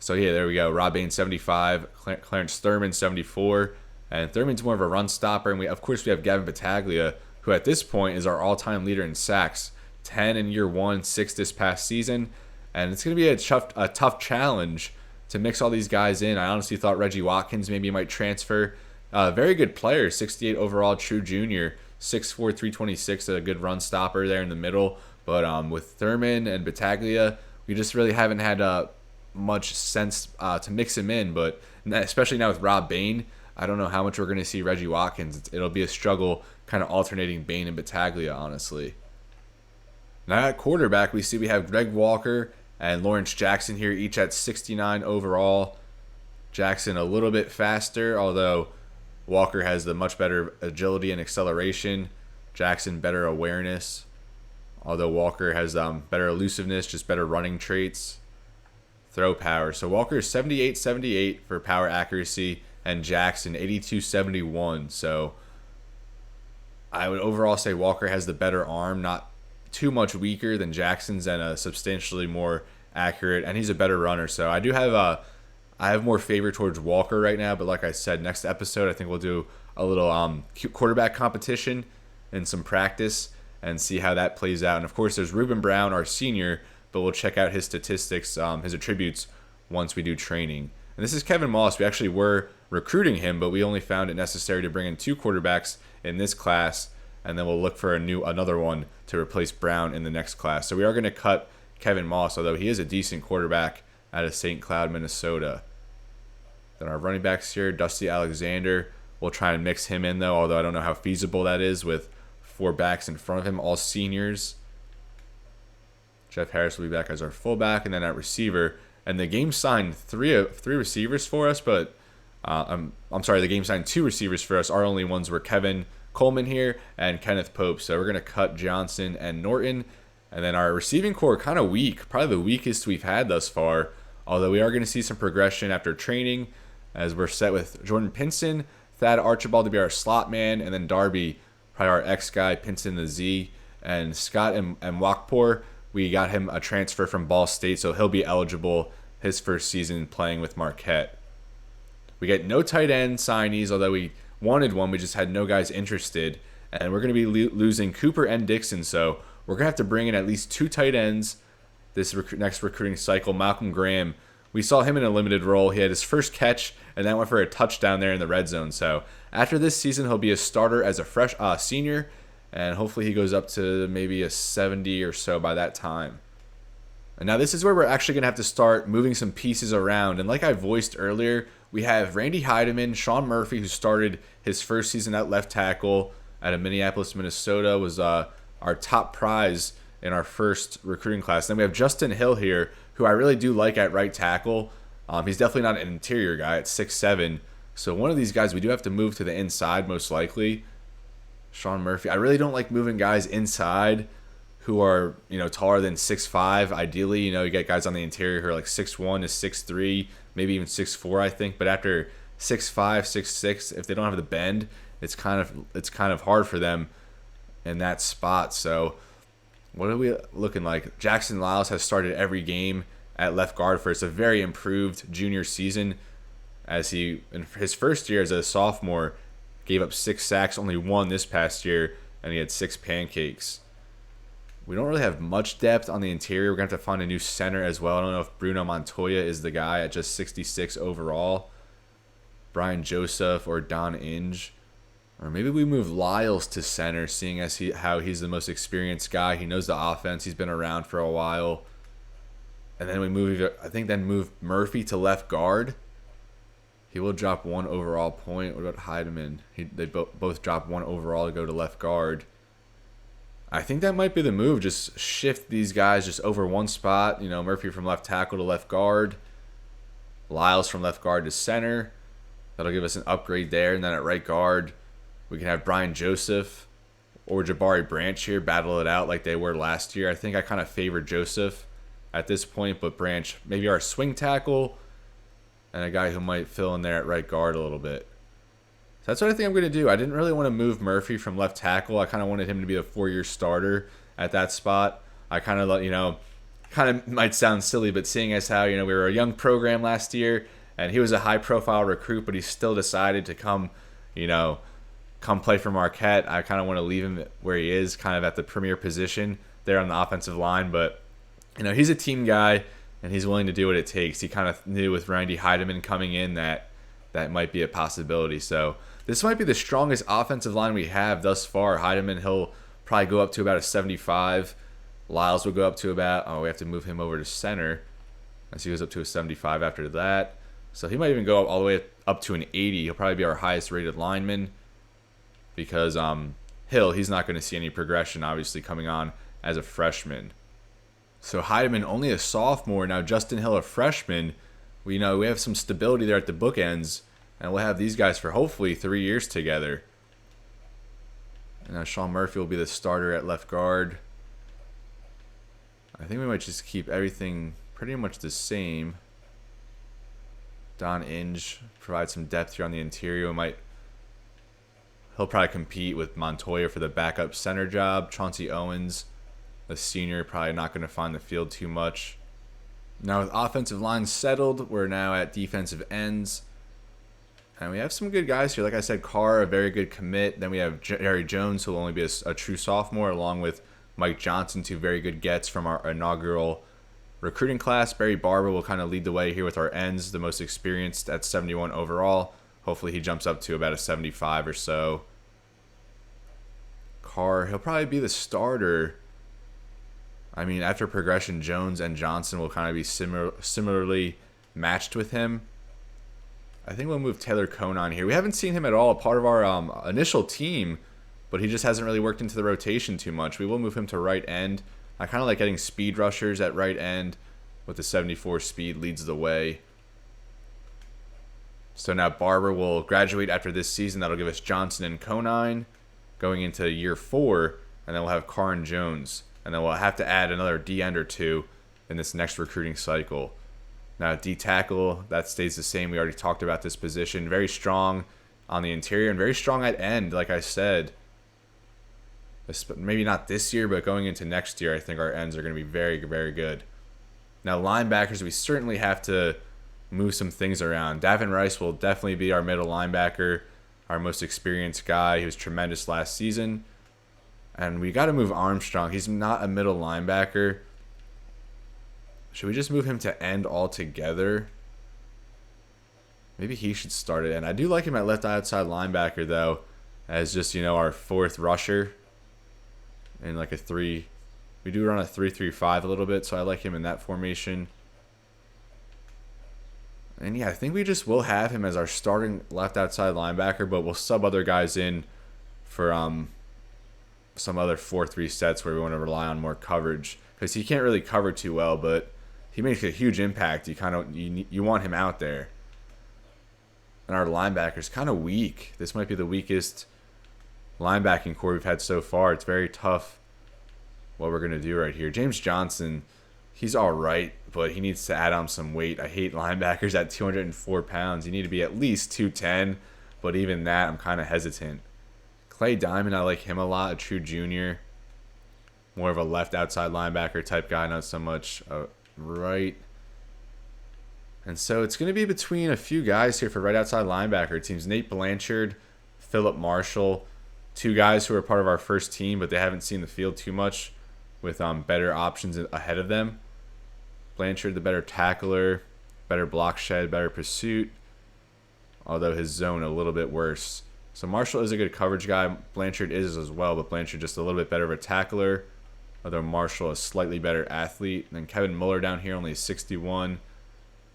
So yeah, there we go. Rob Bain, 75. Clarence Thurman, 74. And Thurman's more of a run stopper. And of course we have Gavin Battaglia, who at this point is our all-time leader in sacks. 10 in year 1, 6 this past season. And it's going to be a tough challenge to mix all these guys in. I honestly thought Reggie Watkins maybe might transfer. Very good player, 68 overall, true junior. 6'4", 326, a good run stopper there in the middle. But with Thurman and Battaglia, we just really haven't had much sense to mix him in. But especially now with Rob Bain, I don't know how much we're going to see Reggie Watkins. It'll be a struggle kind of alternating Bain and Battaglia, honestly. Now at quarterback, we see we have Greg Walker and Lawrence Jackson here, each at 69 overall. Jackson a little bit faster, although Walker has the much better agility and acceleration. Jackson better awareness, although Walker has better elusiveness, just better running traits. Throw power. So Walker is 78-78 for power accuracy, and Jackson 82-71. So I would overall say Walker has the better arm, not too much weaker than Jackson's, and a substantially more accurate, and he's a better runner. So I do have I have more favor towards Walker right now, but like I said, next episode I think we'll do a little quarterback competition and some practice and see how that plays out. And of course, there's Ruben Brown, our senior, but we'll check out his statistics, his attributes once we do training. And this is Kevin Moss. We actually were recruiting him, but we only found it necessary to bring in 2 quarterbacks in this class, and then we'll look for another one to replace Brown in the next class. So we are going to cut Kevin Moss, although he is a decent quarterback out of St. Cloud, Minnesota. Then our running backs here, Dusty Alexander. We'll try and mix him in, though, although I don't know how feasible that is with 4 backs in front of him, all seniors. Jeff Harris will be back as our fullback, and then at receiver. And the game signed three receivers for us, but I'm sorry, the game signed 2 receivers for us. Our only ones were Kevin Coleman here and Kenneth Pope. So we're going to cut Johnson and Norton. And then our receiving core kind of weak, probably the weakest we've had thus far, although we are going to see some progression after training as we're set with Jordan Pinson, Thad Archibald to be our slot man, and then Darby, probably our X guy, Pinson the Z, and Scott and Wakpour. We got him a transfer from Ball State, so he'll be eligible his first season playing with Marquette. We get no tight end signees, although we wanted one. We just had no guys interested. And we're going to be losing Cooper and Dixon, so we're going to have to bring in at least 2 tight ends this next recruiting cycle. Malcolm Graham, we saw him in a limited role. He had his first catch, and that went for a touchdown there in the red zone. So after this season, he'll be a starter as a fresh senior, and hopefully he goes up to maybe a 70 or so by that time. And now this is where we're actually going to have to start moving some pieces around. And like I voiced earlier, we have Randy Heideman, Sean Murphy, who started his first season at left tackle out of Minneapolis, Minnesota, was our top prize in our first recruiting class. Then we have Justin Hill here, who I really do like at right tackle. He's definitely not an interior guy at 6'7". So one of these guys we do have to move to the inside most likely. Sean Murphy. I really don't like moving guys inside who are, taller than 6'5". Ideally, you get guys on the interior who are like 6'1" to 6'3", maybe even 6'4", I think. But after 6'5", 6'6", if they don't have the bend, it's kind of hard for them in that spot. So what are we looking like? Jackson Lyles has started every game at left guard for us. A very improved junior season, as he, in his first year as a sophomore, gave up 6 sacks, only 1 this past year, and he had 6 pancakes. We don't really have much depth on the interior. We're going to have to find a new center as well. I don't know if Bruno Montoya is the guy at just 66 overall. Brian Joseph or Don Inge. Or maybe we move Lyles to center, seeing as how he's the most experienced guy. He knows the offense. He's been around for a while. And then we move Murphy to left guard. He will drop 1 overall point. What about Heideman? They both drop 1 overall to go to left guard. I think that might be the move. Just shift these guys just over one spot. Murphy from left tackle to left guard. Lyles from left guard to center. That'll give us an upgrade there. And then at right guard, we can have Brian Joseph or Jabari Branch here battle it out like they were last year. I think I kind of favor Joseph at this point, but Branch, maybe our swing tackle, and a guy who might fill in there at right guard a little bit. So that's what I think I'm going to do. I didn't really want to move Murphy from left tackle. I kind of wanted him to be a 4-year starter at that spot. I kind of, kind of might sound silly, but seeing as how, we were a young program last year, and he was a high-profile recruit, but he still decided to come play for Marquette. I kind of want to leave him where he is, kind of at the premier position there on the offensive line. But, he's a team guy, and he's willing to do what it takes. He kind of knew with Randy Heideman coming in that might be a possibility. So this might be the strongest offensive line we have thus far. Heideman, he'll probably go up to about a 75. Lyles will go up to about, we have to move him over to center as he goes up to a 75 after that. So he might even go all the way up to an 80. He'll probably be our highest rated lineman because Hill, he's not going to see any progression, obviously, coming on as a freshman. So Heideman, only a sophomore. Now Justin Hill, a freshman. We have some stability there at the bookends, and we'll have these guys for hopefully 3 years together. And now Sean Murphy will be the starter at left guard. I think we might just keep everything pretty much the same. Don Inge provide some depth here on the interior. He'll probably compete with Montoya for the backup center job. Chauncey Owens, a senior, probably not going to find the field too much. Now with offensive line settled, we're now at defensive ends. And we have some good guys here. Like I said, Carr, a very good commit. Then we have Jerry Jones, who will only be a true sophomore, along with Mike Johnson, two very good gets from our inaugural recruiting class. Barry Barber will kind of lead the way here with our ends, the most experienced at 71 overall. Hopefully he jumps up to about a 75 or so. Carr, he'll probably be the starter. I mean, after progression, Jones and Johnson will kind of be similarly matched with him. I think we'll move Taylor Cone on here. We haven't seen him at all, a part of our initial team, but he just hasn't really worked into the rotation too much. We will move him to right end. I kind of like getting speed rushers at right end with the 74 speed leads the way. So now Barber will graduate after this season. That'll give us Johnson and Conine going into year 4, and then we'll have Carr and Jones. And then we'll have to add another D-end or two in this next recruiting cycle. Now, D-tackle, that stays the same. We already talked about this position. Very strong on the interior and very strong at end, like I said. Maybe not this year, but going into next year, I think our ends are going to be very, very good. Now, linebackers, we certainly have to move some things around. Davin Rice will definitely be our middle linebacker, our most experienced guy. He was tremendous last season. And we got to move Armstrong. He's not a middle linebacker. Should we just move him to end altogether? Maybe he should start it. And I do like him at left outside linebacker, though, as just, our fourth rusher. And like a 3. We do run a 3-3-5 a little bit, so I like him in that formation. And yeah, I think we just will have him as our starting left outside linebacker, but we'll sub other guys in for some other 4-3 sets where we want to rely on more coverage, because he can't really cover too well, but he makes a huge impact. You want him out there. And our linebacker's kind of weak. This might be the weakest linebacking core we've had so far. It's very tough what we're going to do right here. James Johnson, he's all right, but he needs to add on some weight. I hate linebackers at 204 pounds. You need to be at least 210, but even that, I'm kind of hesitant. Clay Diamond, I like him a lot, a true junior. More of a left outside linebacker type guy, not so much right. And so it's going to be between a few guys here for right outside linebacker. It seems Nate Blanchard, Philip Marshall, two guys who are part of our first team, but they haven't seen the field too much with better options ahead of them. Blanchard, the better tackler, better block shed, better pursuit, although his zone a little bit worse. So Marshall is a good coverage guy. Blanchard is as well, but Blanchard just a little bit better of a tackler, although Marshall a slightly better athlete. And then Kevin Muller down here, only 61,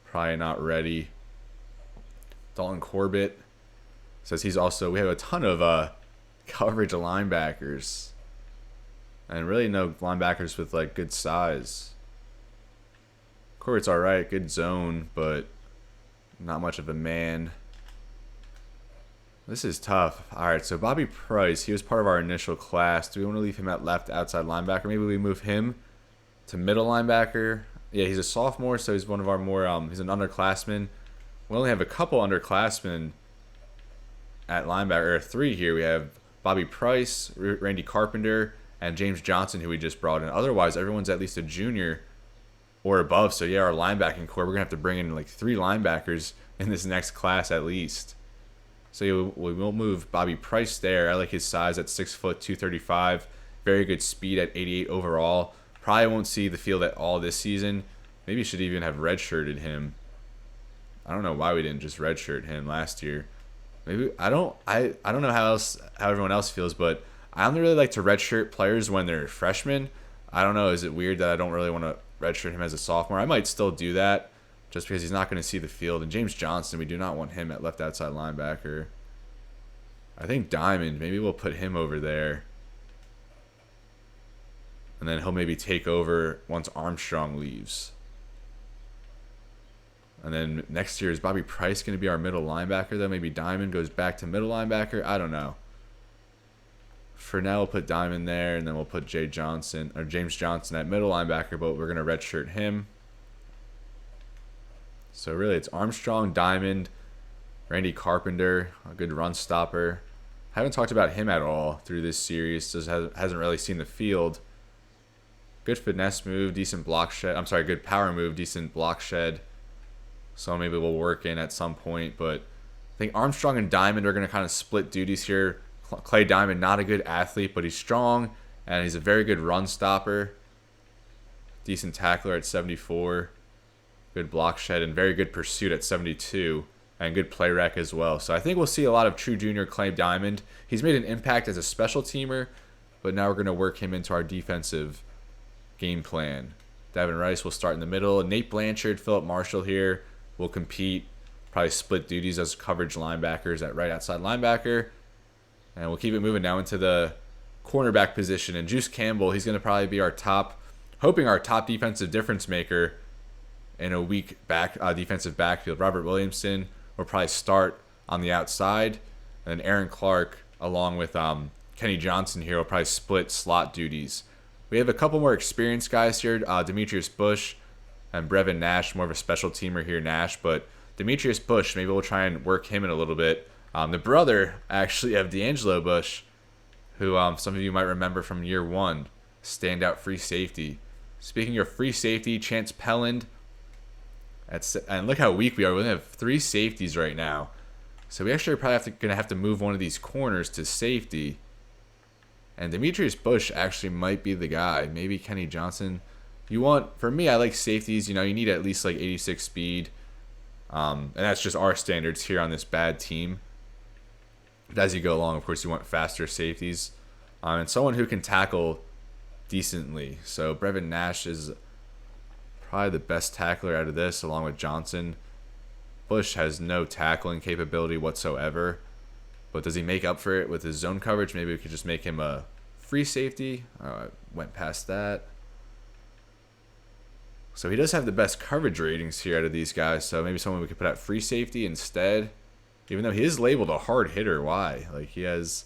probably not ready. Dalton Corbett says he's also, we have a ton of coverage linebackers, and really no linebackers with like good size. Corbett's all right, good zone, but not much of a man. This is tough. All right, so Bobby Price, he was part of our initial class. Do we want to leave him at left outside linebacker? Maybe we move him to middle linebacker. Yeah, he's a sophomore, so he's one of our more, he's an underclassman. We only have a couple underclassmen at linebacker, or 3 here. We have Bobby Price, Randy Carpenter, and James Johnson, who we just brought in. Otherwise, everyone's at least a junior or above. So yeah, our linebacking core, we're going to have to bring in like 3 linebackers in this next class at least. So we will move Bobby Price there. I like his size at 6 foot, 235. Very good speed at 88 overall. Probably won't see the field at all this season. Maybe should even have redshirted him. I don't know why we didn't just redshirt him last year. Maybe I don't know how everyone else feels, but I only really like to redshirt players when they're freshmen. I don't know. Is it weird that I don't really want to redshirt him as a sophomore? I might still do that, just because he's not going to see the field. And James Johnson, we do not want him at left outside linebacker. I think Diamond, maybe we'll put him over there. And then he'll maybe take over once Armstrong leaves. And then next year, is Bobby Price going to be our middle linebacker, though? Maybe Diamond goes back to middle linebacker? I don't know. For now, we'll put Diamond there, and then we'll put James Johnson at middle linebacker, but we're going to redshirt him. So really, it's Armstrong, Diamond, Randy Carpenter, a good run stopper. I haven't talked about him at all through this series. Just hasn't really seen the field. Good finesse move, decent block shed. I'm sorry, good power move, decent block shed. So maybe we'll work in at some point. But I think Armstrong and Diamond are going to kind of split duties here. Clay Diamond, not a good athlete, but he's strong. And he's a very good run stopper. Decent tackler at 74. Good block shed and very good pursuit at 72. And good play rec as well. So I think we'll see a lot of true junior Clay Diamond. He's made an impact as a special teamer. But now we're going to work him into our defensive game plan. Devin Rice will start in the middle. Nate Blanchard, Philip Marshall here will compete. Probably split duties as coverage linebackers at right outside linebacker. And we'll keep it moving now into the cornerback position. And Juice Campbell, he's going to probably be our top defensive difference maker in a weak defensive backfield. Robert Williamson will probably start on the outside. And Aaron Clark, along with Kenny Johnson here, will probably split slot duties. We have a couple more experienced guys here. Demetrius Bush and Brevin Nash, more of a special teamer here, Nash. But Demetrius Bush, maybe we'll try and work him in a little bit. The brother, actually, of D'Angelo Bush, who some of you might remember from year one, standout free safety. Speaking of free safety, Chance Pelland. And look how weak we are. We only have 3 safeties right now. So we actually are probably going to have to move one of these corners to safety. And Demetrius Bush actually might be the guy. Maybe Kenny Johnson. For me, I like safeties. You need at least like 86 speed. And that's just our standards here on this bad team. But as you go along, of course, you want faster safeties. And someone who can tackle decently. So Brevin Nash is probably the best tackler out of this, along with Johnson. Bush has no tackling capability whatsoever. But does he make up for it with his zone coverage? Maybe we could just make him a free safety. I went past that. So he does have the best coverage ratings here out of these guys. So maybe someone we could put at free safety instead. Even though he is labeled a hard hitter. Why? Like, he has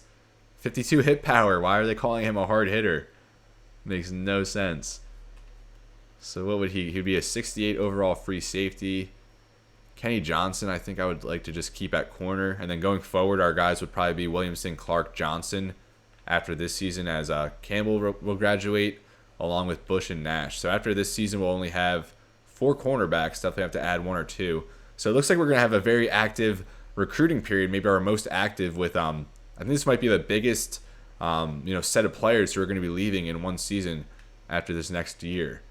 52 hit power. Why are they calling him a hard hitter? Makes no sense. So what would he? He'd be a 68 overall free safety. Kenny Johnson, I think I would like to just keep at corner. And then going forward, our guys would probably be Williamson, Clark, Johnson after this season, as Campbell will graduate, along with Bush and Nash. So after this season, we'll only have 4 cornerbacks. Definitely have to add 1 or 2. So it looks like we're going to have a very active recruiting period, maybe our most active with, I think this might be the biggest, set of players who are going to be leaving in one season after this next year.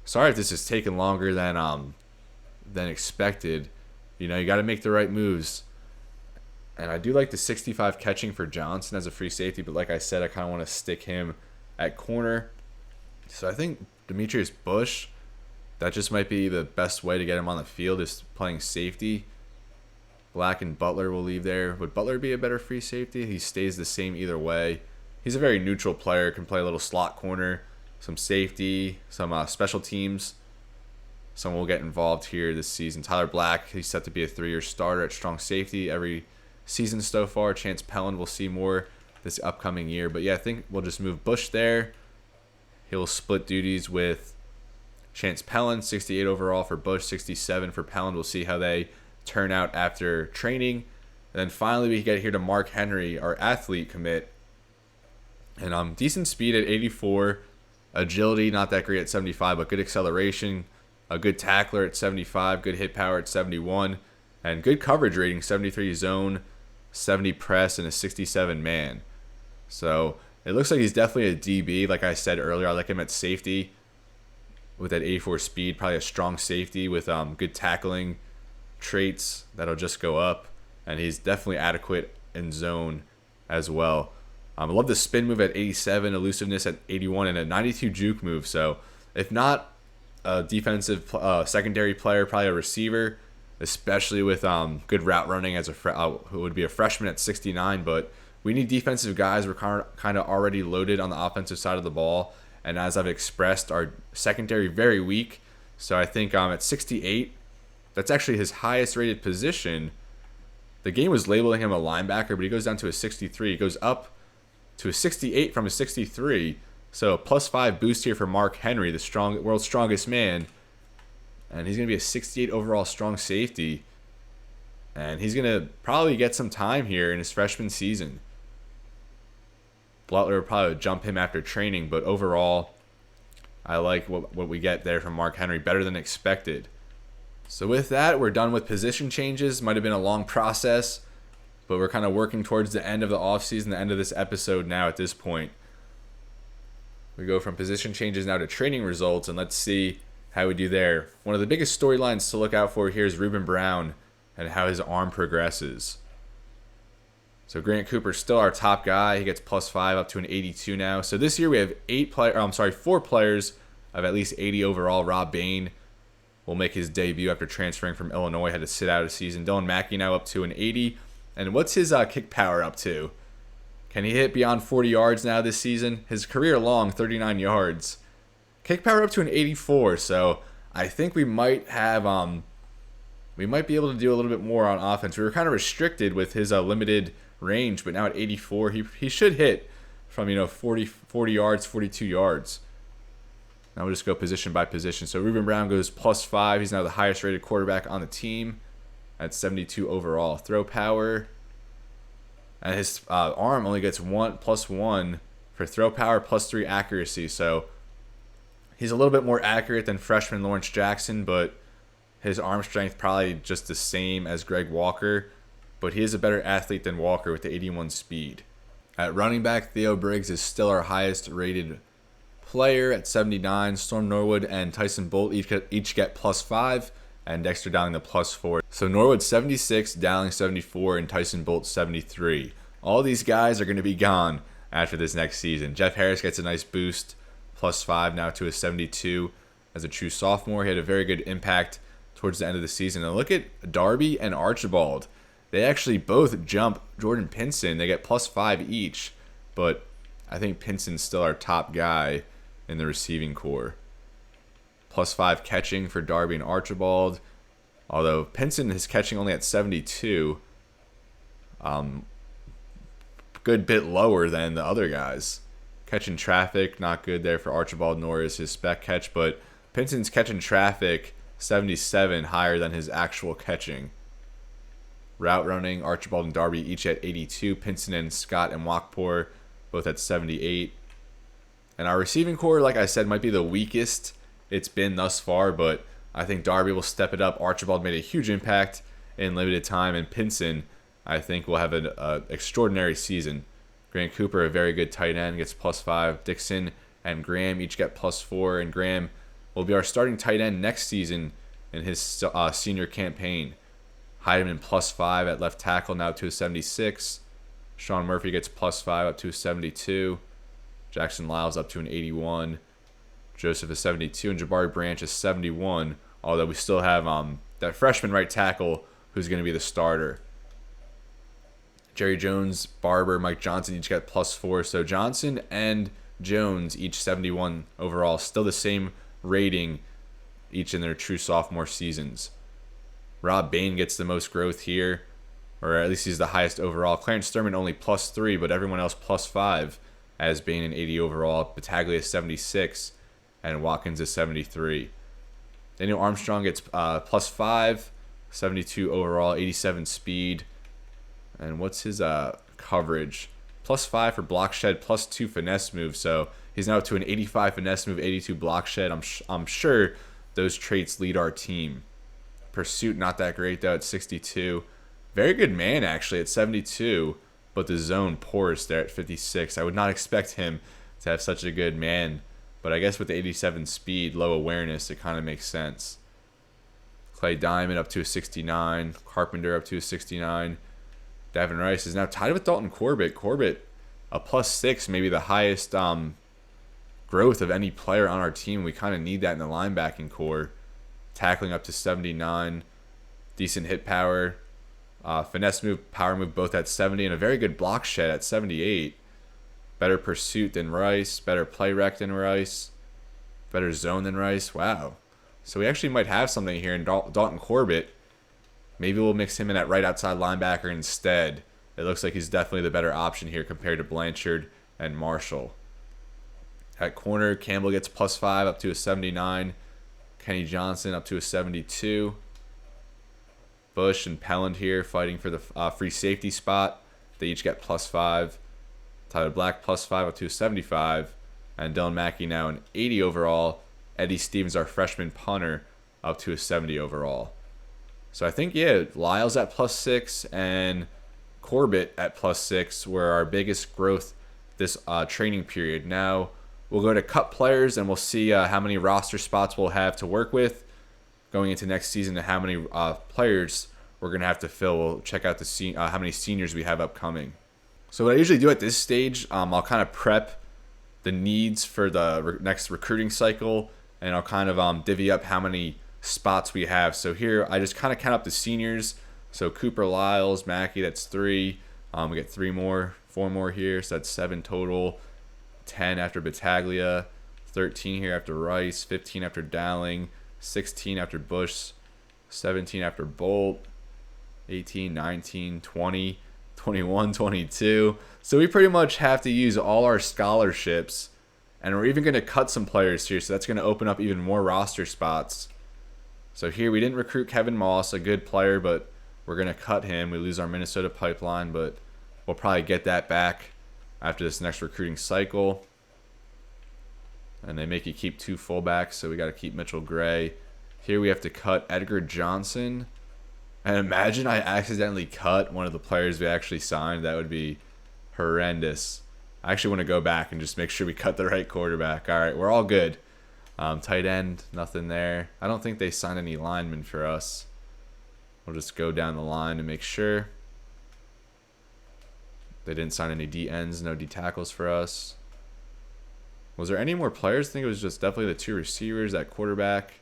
Sorry if this has taken longer than expected. You got to make the right moves. And I do like the 65 catching for Johnson as a free safety, but like I said, I kind of want to stick him at corner. So I think Demetrius Bush, that just might be the best way to get him on the field, is playing safety. Black and Butler will leave there. Would Butler be a better free safety? He stays the same either way. He's a very neutral player, can play a little slot corner, some safety, some special teams. Someone will get involved here this season. Tyler Black, he's set to be a 3-year starter at strong safety every season so far. Chance Pelland will see more this upcoming year. But yeah, I think we'll just move Bush there. He'll split duties with Chance Pelland, 68 overall for Bush, 67 for Pelland. We'll see how they turn out after training. And then finally we get here to Mark Henry, our athlete commit. And decent speed at 84. Agility, not that great at 75, but good acceleration. A good tackler at 75, good hit power at 71, and good coverage rating, 73 zone, 70 press, and a 67 man. So it looks like he's definitely a DB. Like I said earlier, I like him at safety with that 84 speed, probably a strong safety with good tackling traits that'll just go up, and he's definitely adequate in zone as well. I love the spin move at 87, elusiveness at 81, and a 92 juke move. So if not a defensive secondary player, probably a receiver, especially with good route running as who would be a freshman at 69. But we need defensive guys. We're kind of already loaded on the offensive side of the ball, and as I've expressed, our secondary very weak. So I think at 68, that's actually his highest rated position. The game was labeling him a linebacker, but he goes down to a 63. He goes up to a 68 from a 63. So a +5 boost here for Mark Henry, the world's strongest man. And he's going to be a 68 overall strong safety. And he's going to probably get some time here in his freshman season. Butler will probably jump him after training, but overall, I like what we get there from Mark Henry, better than expected. So with that, we're done with position changes. Might have been a long process, but we're kind of working towards the end of the offseason, the end of this episode now at this point. We go from position changes now to training results, and let's see how we do there. One of the biggest storylines to look out for here is Ruben Brown and how his arm progresses. So Grant Cooper's still our top guy. He gets +5 up to an 82 now. So this year we have 4 players of at least 80 overall. Rob Bain will make his debut after transferring from Illinois. Had to sit out a season. Dylan Mackey now up to an 80. And what's his kick power up to? Can he hit beyond 40 yards now this season? His career long, 39 yards. Kick power up to an 84. So I think we might have we might be able to do a little bit more on offense. We were kind of restricted with his limited range, but now at 84, he should hit from 40 yards, 42 yards. Now we'll just go position by position. So Ruben Brown goes +5. He's now the highest rated quarterback on the team at 72 overall. Throw power, and his arm only gets +1 for throw power, +3 accuracy. So he's a little bit more accurate than freshman Lawrence Jackson, but his arm strength probably just the same as Greg Walker. But he is a better athlete than Walker with the 81 speed. At running back, Theo Briggs is still our highest rated player at 79. Storm Norwood and Tyson Bolt each get +5, and Dexter Dowling the +4. So Norwood 76, Dowling 74, and Tyson Bolt 73. All these guys are going to be gone after this next season. Jeff Harris gets a nice boost, +5 now to a 72 as a true sophomore. He had a very good impact towards the end of the season. And look at Darby and Archibald. They actually both jump Jordan Pinson. They get +5 each, but I think Pinson's still our top guy in the receiving core. +5 catching for Darby and Archibald, although Pinson is catching only at 72. Good bit lower than the other guys. Catching traffic, not good there for Archibald, nor is his spec catch, but Pinson's catching traffic 77, higher than his actual catching. Route running, Archibald and Darby each at 82. Pinson and Scott and Wakpour both at 78. And our receiving core, like I said, might be the weakest it's been thus far, but I think Darby will step it up. Archibald made a huge impact in limited time, and Pinson, I think, will have an extraordinary season. Grant Cooper, a very good tight end, gets +5. Dixon and Graham each get +4, and Graham will be our starting tight end next season in his senior campaign. Heideman +5 at left tackle, now to a 76. Sean Murphy gets +5 up to a 72. Jackson Lyles up to an 81. Joseph is 72, and Jabari Branch is 71, although we still have that freshman right tackle who's going to be the starter. Jerry Jones, Barber, Mike Johnson each got +4. So Johnson and Jones each 71 overall, still the same rating each in their true sophomore seasons. Rob Bain gets the most growth here, or at least he's the highest overall. Clarence Thurman only +3, but everyone else +5, as Bain an 80 overall. Battaglia 76, and Watkins is 73. Daniel Armstrong gets +5, 72 overall, 87 speed. And what's his coverage? +5 for block shed, +2 finesse move. So he's now up to an 85 finesse move, 82 block shed. I'm sure those traits lead our team. Pursuit, not that great, though, at 62. Very good man, actually, at 72, but the zone porous there at 56. I would not expect him to have such a good man, but I guess with the 87 speed, low awareness, it kind of makes sense. Clay Diamond up to a 69. Carpenter up to a 69. Davin Rice is now tied with Dalton Corbett. Corbett, a +6, maybe the highest growth of any player on our team. We kind of need that in the linebacking core. Tackling up to 79. Decent hit power. Finesse move, power move, both at 70. And a very good block shed at 78. Better pursuit than Rice. Better play rec than Rice. Better zone than Rice. Wow. So we actually might have something here in Dalton Corbett. Maybe we'll mix him in at right outside linebacker instead. It looks like he's definitely the better option here compared to Blanchard and Marshall. At corner, Campbell gets +5 up to a 79. Kenny Johnson up to a 72. Bush and Pelland here fighting for the free safety spot. They each get +5. Tyler Black +5 up to a 75. And Dylan Mackey now an 80 overall. Eddie Stevens, our freshman punter, up to a 70 overall. So I think, yeah, Lyles at +6 and Corbett at +6 were our biggest growth this training period. Now we'll go to cut players and we'll see how many roster spots we'll have to work with going into next season and how many players we're going to have to fill. We'll check out how many seniors we have upcoming. So what I usually do at this stage, I'll kind of prep the needs for the next recruiting cycle, and I'll kind of divvy up how many spots we have. So here I just kind of count up the seniors. So Cooper, Lyles, Mackey, that's 3. We get 4 more here, so that's 7 total. 10 after Battaglia, 13 here after Rice, 15 after Dowling, 16 after Bush, 17 after Bolt, 18, 19, 20, 21, 22. So we pretty much have to use all our scholarships, and we're even going to cut some players here, so that's going to open up even more roster spots. So here we didn't recruit Kevin Moss, a good player, but we're going to cut him. We lose our Minnesota pipeline, but we'll probably get that back after this next recruiting cycle. And they make you keep 2 fullbacks, so we got to keep Mitchell Gray. Here we have to cut Edgar Johnson. And imagine I accidentally cut one of the players we actually signed. That would be horrendous. I actually want to go back and just make sure we cut the right quarterback. All right, we're all good. Tight end, nothing there. I don't think they signed any linemen for us. We'll just go down the line and make sure. They didn't sign any D ends, no D tackles for us. Was there any more players? I think it was just definitely the 2 receivers, that quarterback.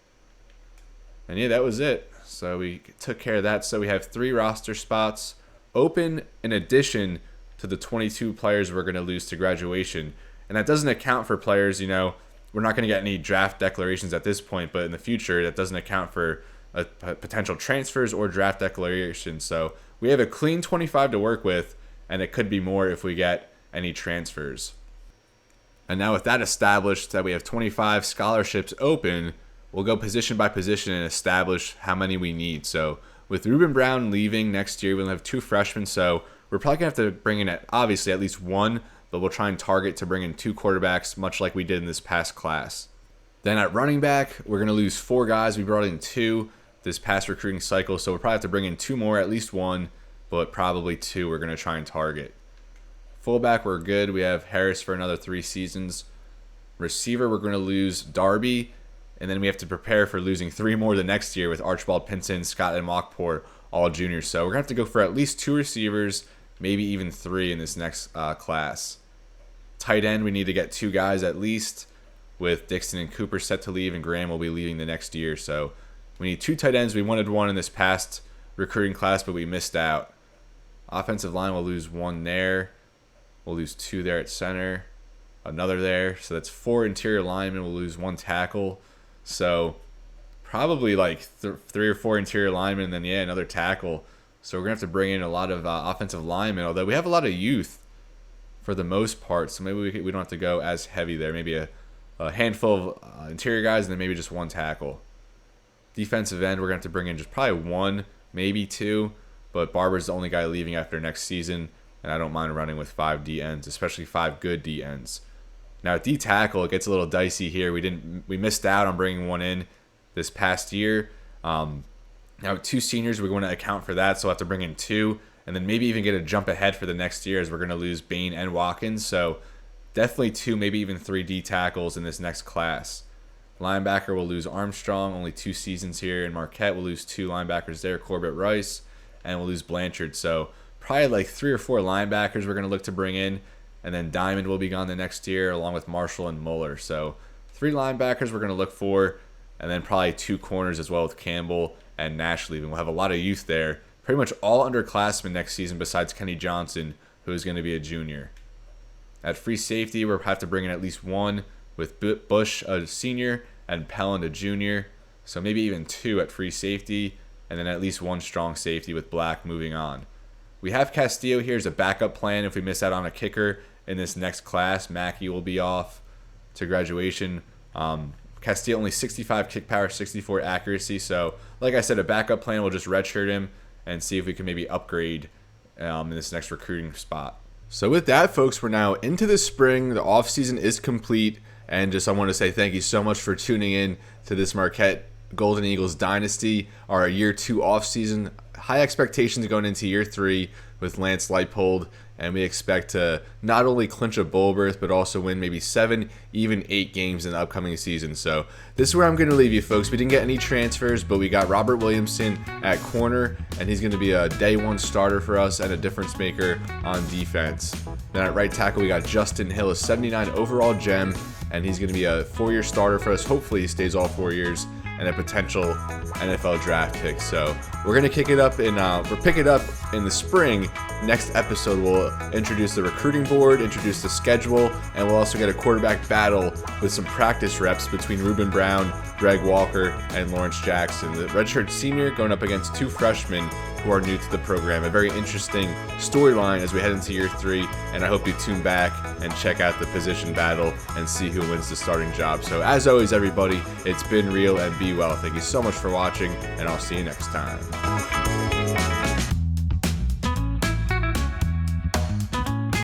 And yeah, that was it. So we took care of that. So we have 3 roster spots open in addition to the 22 players we're going to lose to graduation. And that doesn't account for players, we're not going to get any draft declarations at this point, but in the future, that doesn't account for potential transfers or draft declarations. So we have a clean 25 to work with, and it could be more if we get any transfers. And now with that established, that we have 25 scholarships open, we'll go position by position and establish how many we need. So with Ruben Brown leaving next year, we'll have 2 freshmen, so we're probably going to have to bring in, obviously, at least 1, but we'll try and target to bring in 2 quarterbacks, much like we did in this past class. Then at running back, we're going to lose 4 guys. We brought in 2 this past recruiting cycle, so we'll probably have to bring in 2 more, at least 1, but probably 2 we're going to try and target. Fullback, we're good. We have Harris for another 3 seasons. Receiver, we're going to lose Darby, and then we have to prepare for losing 3 more the next year with Archibald Pinson, Scott, and Mockpour, all juniors. So we're going to have to go for at least 2 receivers, maybe even 3 in this next class. Tight end, we need to get 2 guys at least, with Dixon and Cooper set to leave, and Graham will be leaving the next year. So we need 2 tight ends. We wanted 1 in this past recruiting class, but we missed out. Offensive line, we'll lose 1 there. We'll lose 2 there at center. Another there. So that's 4 interior linemen. We'll lose 1 tackle. So probably like 3 or 4 interior linemen, and then, yeah, another tackle. So we're going to have to bring in a lot of offensive linemen, although we have a lot of youth for the most part. So maybe we don't have to go as heavy there. Maybe a handful of interior guys and then maybe just 1 tackle. Defensive end, we're going to have to bring in just probably 1, maybe 2. But Barber's the only guy leaving after next season. And I don't mind running with 5 D ends, especially 5 good D ends. Now at D tackle, it gets a little dicey here. We missed out on bringing 1 in this past year. Now 2 seniors, we want to account for that, so we'll have to bring in 2, and then maybe even get a jump ahead for the next year as we're going to lose Bain and Watkins. So definitely 2, maybe even 3 D tackles in this next class. Linebacker, we'll lose Armstrong, only 2 seasons here. In Marquette, we'll lose 2 linebackers there, Corbett Rice, and we'll lose Blanchard. So probably like 3 or 4 linebackers we're going to look to bring in, and then Diamond will be gone the next year along with Marshall and Muller. So 3 linebackers we're going to look for, and then probably 2 corners as well with Campbell and Nash leaving. We'll have a lot of youth there. Pretty much all underclassmen next season besides Kenny Johnson, who is going to be a junior. At free safety, we'll have to bring in at least 1 with Bush, a senior, and Pelland, a junior. So maybe even 2 at free safety, and then at least 1 strong safety with Black moving on. We have Castillo here as a backup plan if we miss out on a kicker in this next class. Mackey will be off to graduation. Castillo only 65 kick power, 64 accuracy. So, like I said, a backup plan will just redshirt him and see if we can maybe upgrade in this next recruiting spot. So with that, folks, we're now into the spring. The offseason is complete. And I want to say thank you so much for tuning in to this Marquette Golden Eagles Dynasty, our year 2 offseason. High expectations going into year 3 with Lance Leipold. And we expect to not only clinch a bowl berth, but also win maybe 7, even 8 games in the upcoming season. So this is where I'm going to leave you, folks. We didn't get any transfers, but we got Robert Williamson at corner, and he's going to be a day 1 starter for us and a difference maker on defense. Then at right tackle, we got Justin Hill, a 79 overall gem, and he's going to be a 4-year starter for us. Hopefully he stays all 4 years, and a potential NFL draft pick. So we're gonna pick it up in the spring. Next episode, we'll introduce the recruiting board, introduce the schedule, and we'll also get a quarterback battle with some practice reps between Ruben Brown, Greg Walker, and Lawrence Jackson. The redshirt senior going up against 2 freshmen who are new to the program. A very interesting storyline as we head into year 3, and I hope you tune back and check out the position battle and see who wins the starting job. So as always, everybody, it's been real and be well. Thank you so much for watching, and I'll see you next time.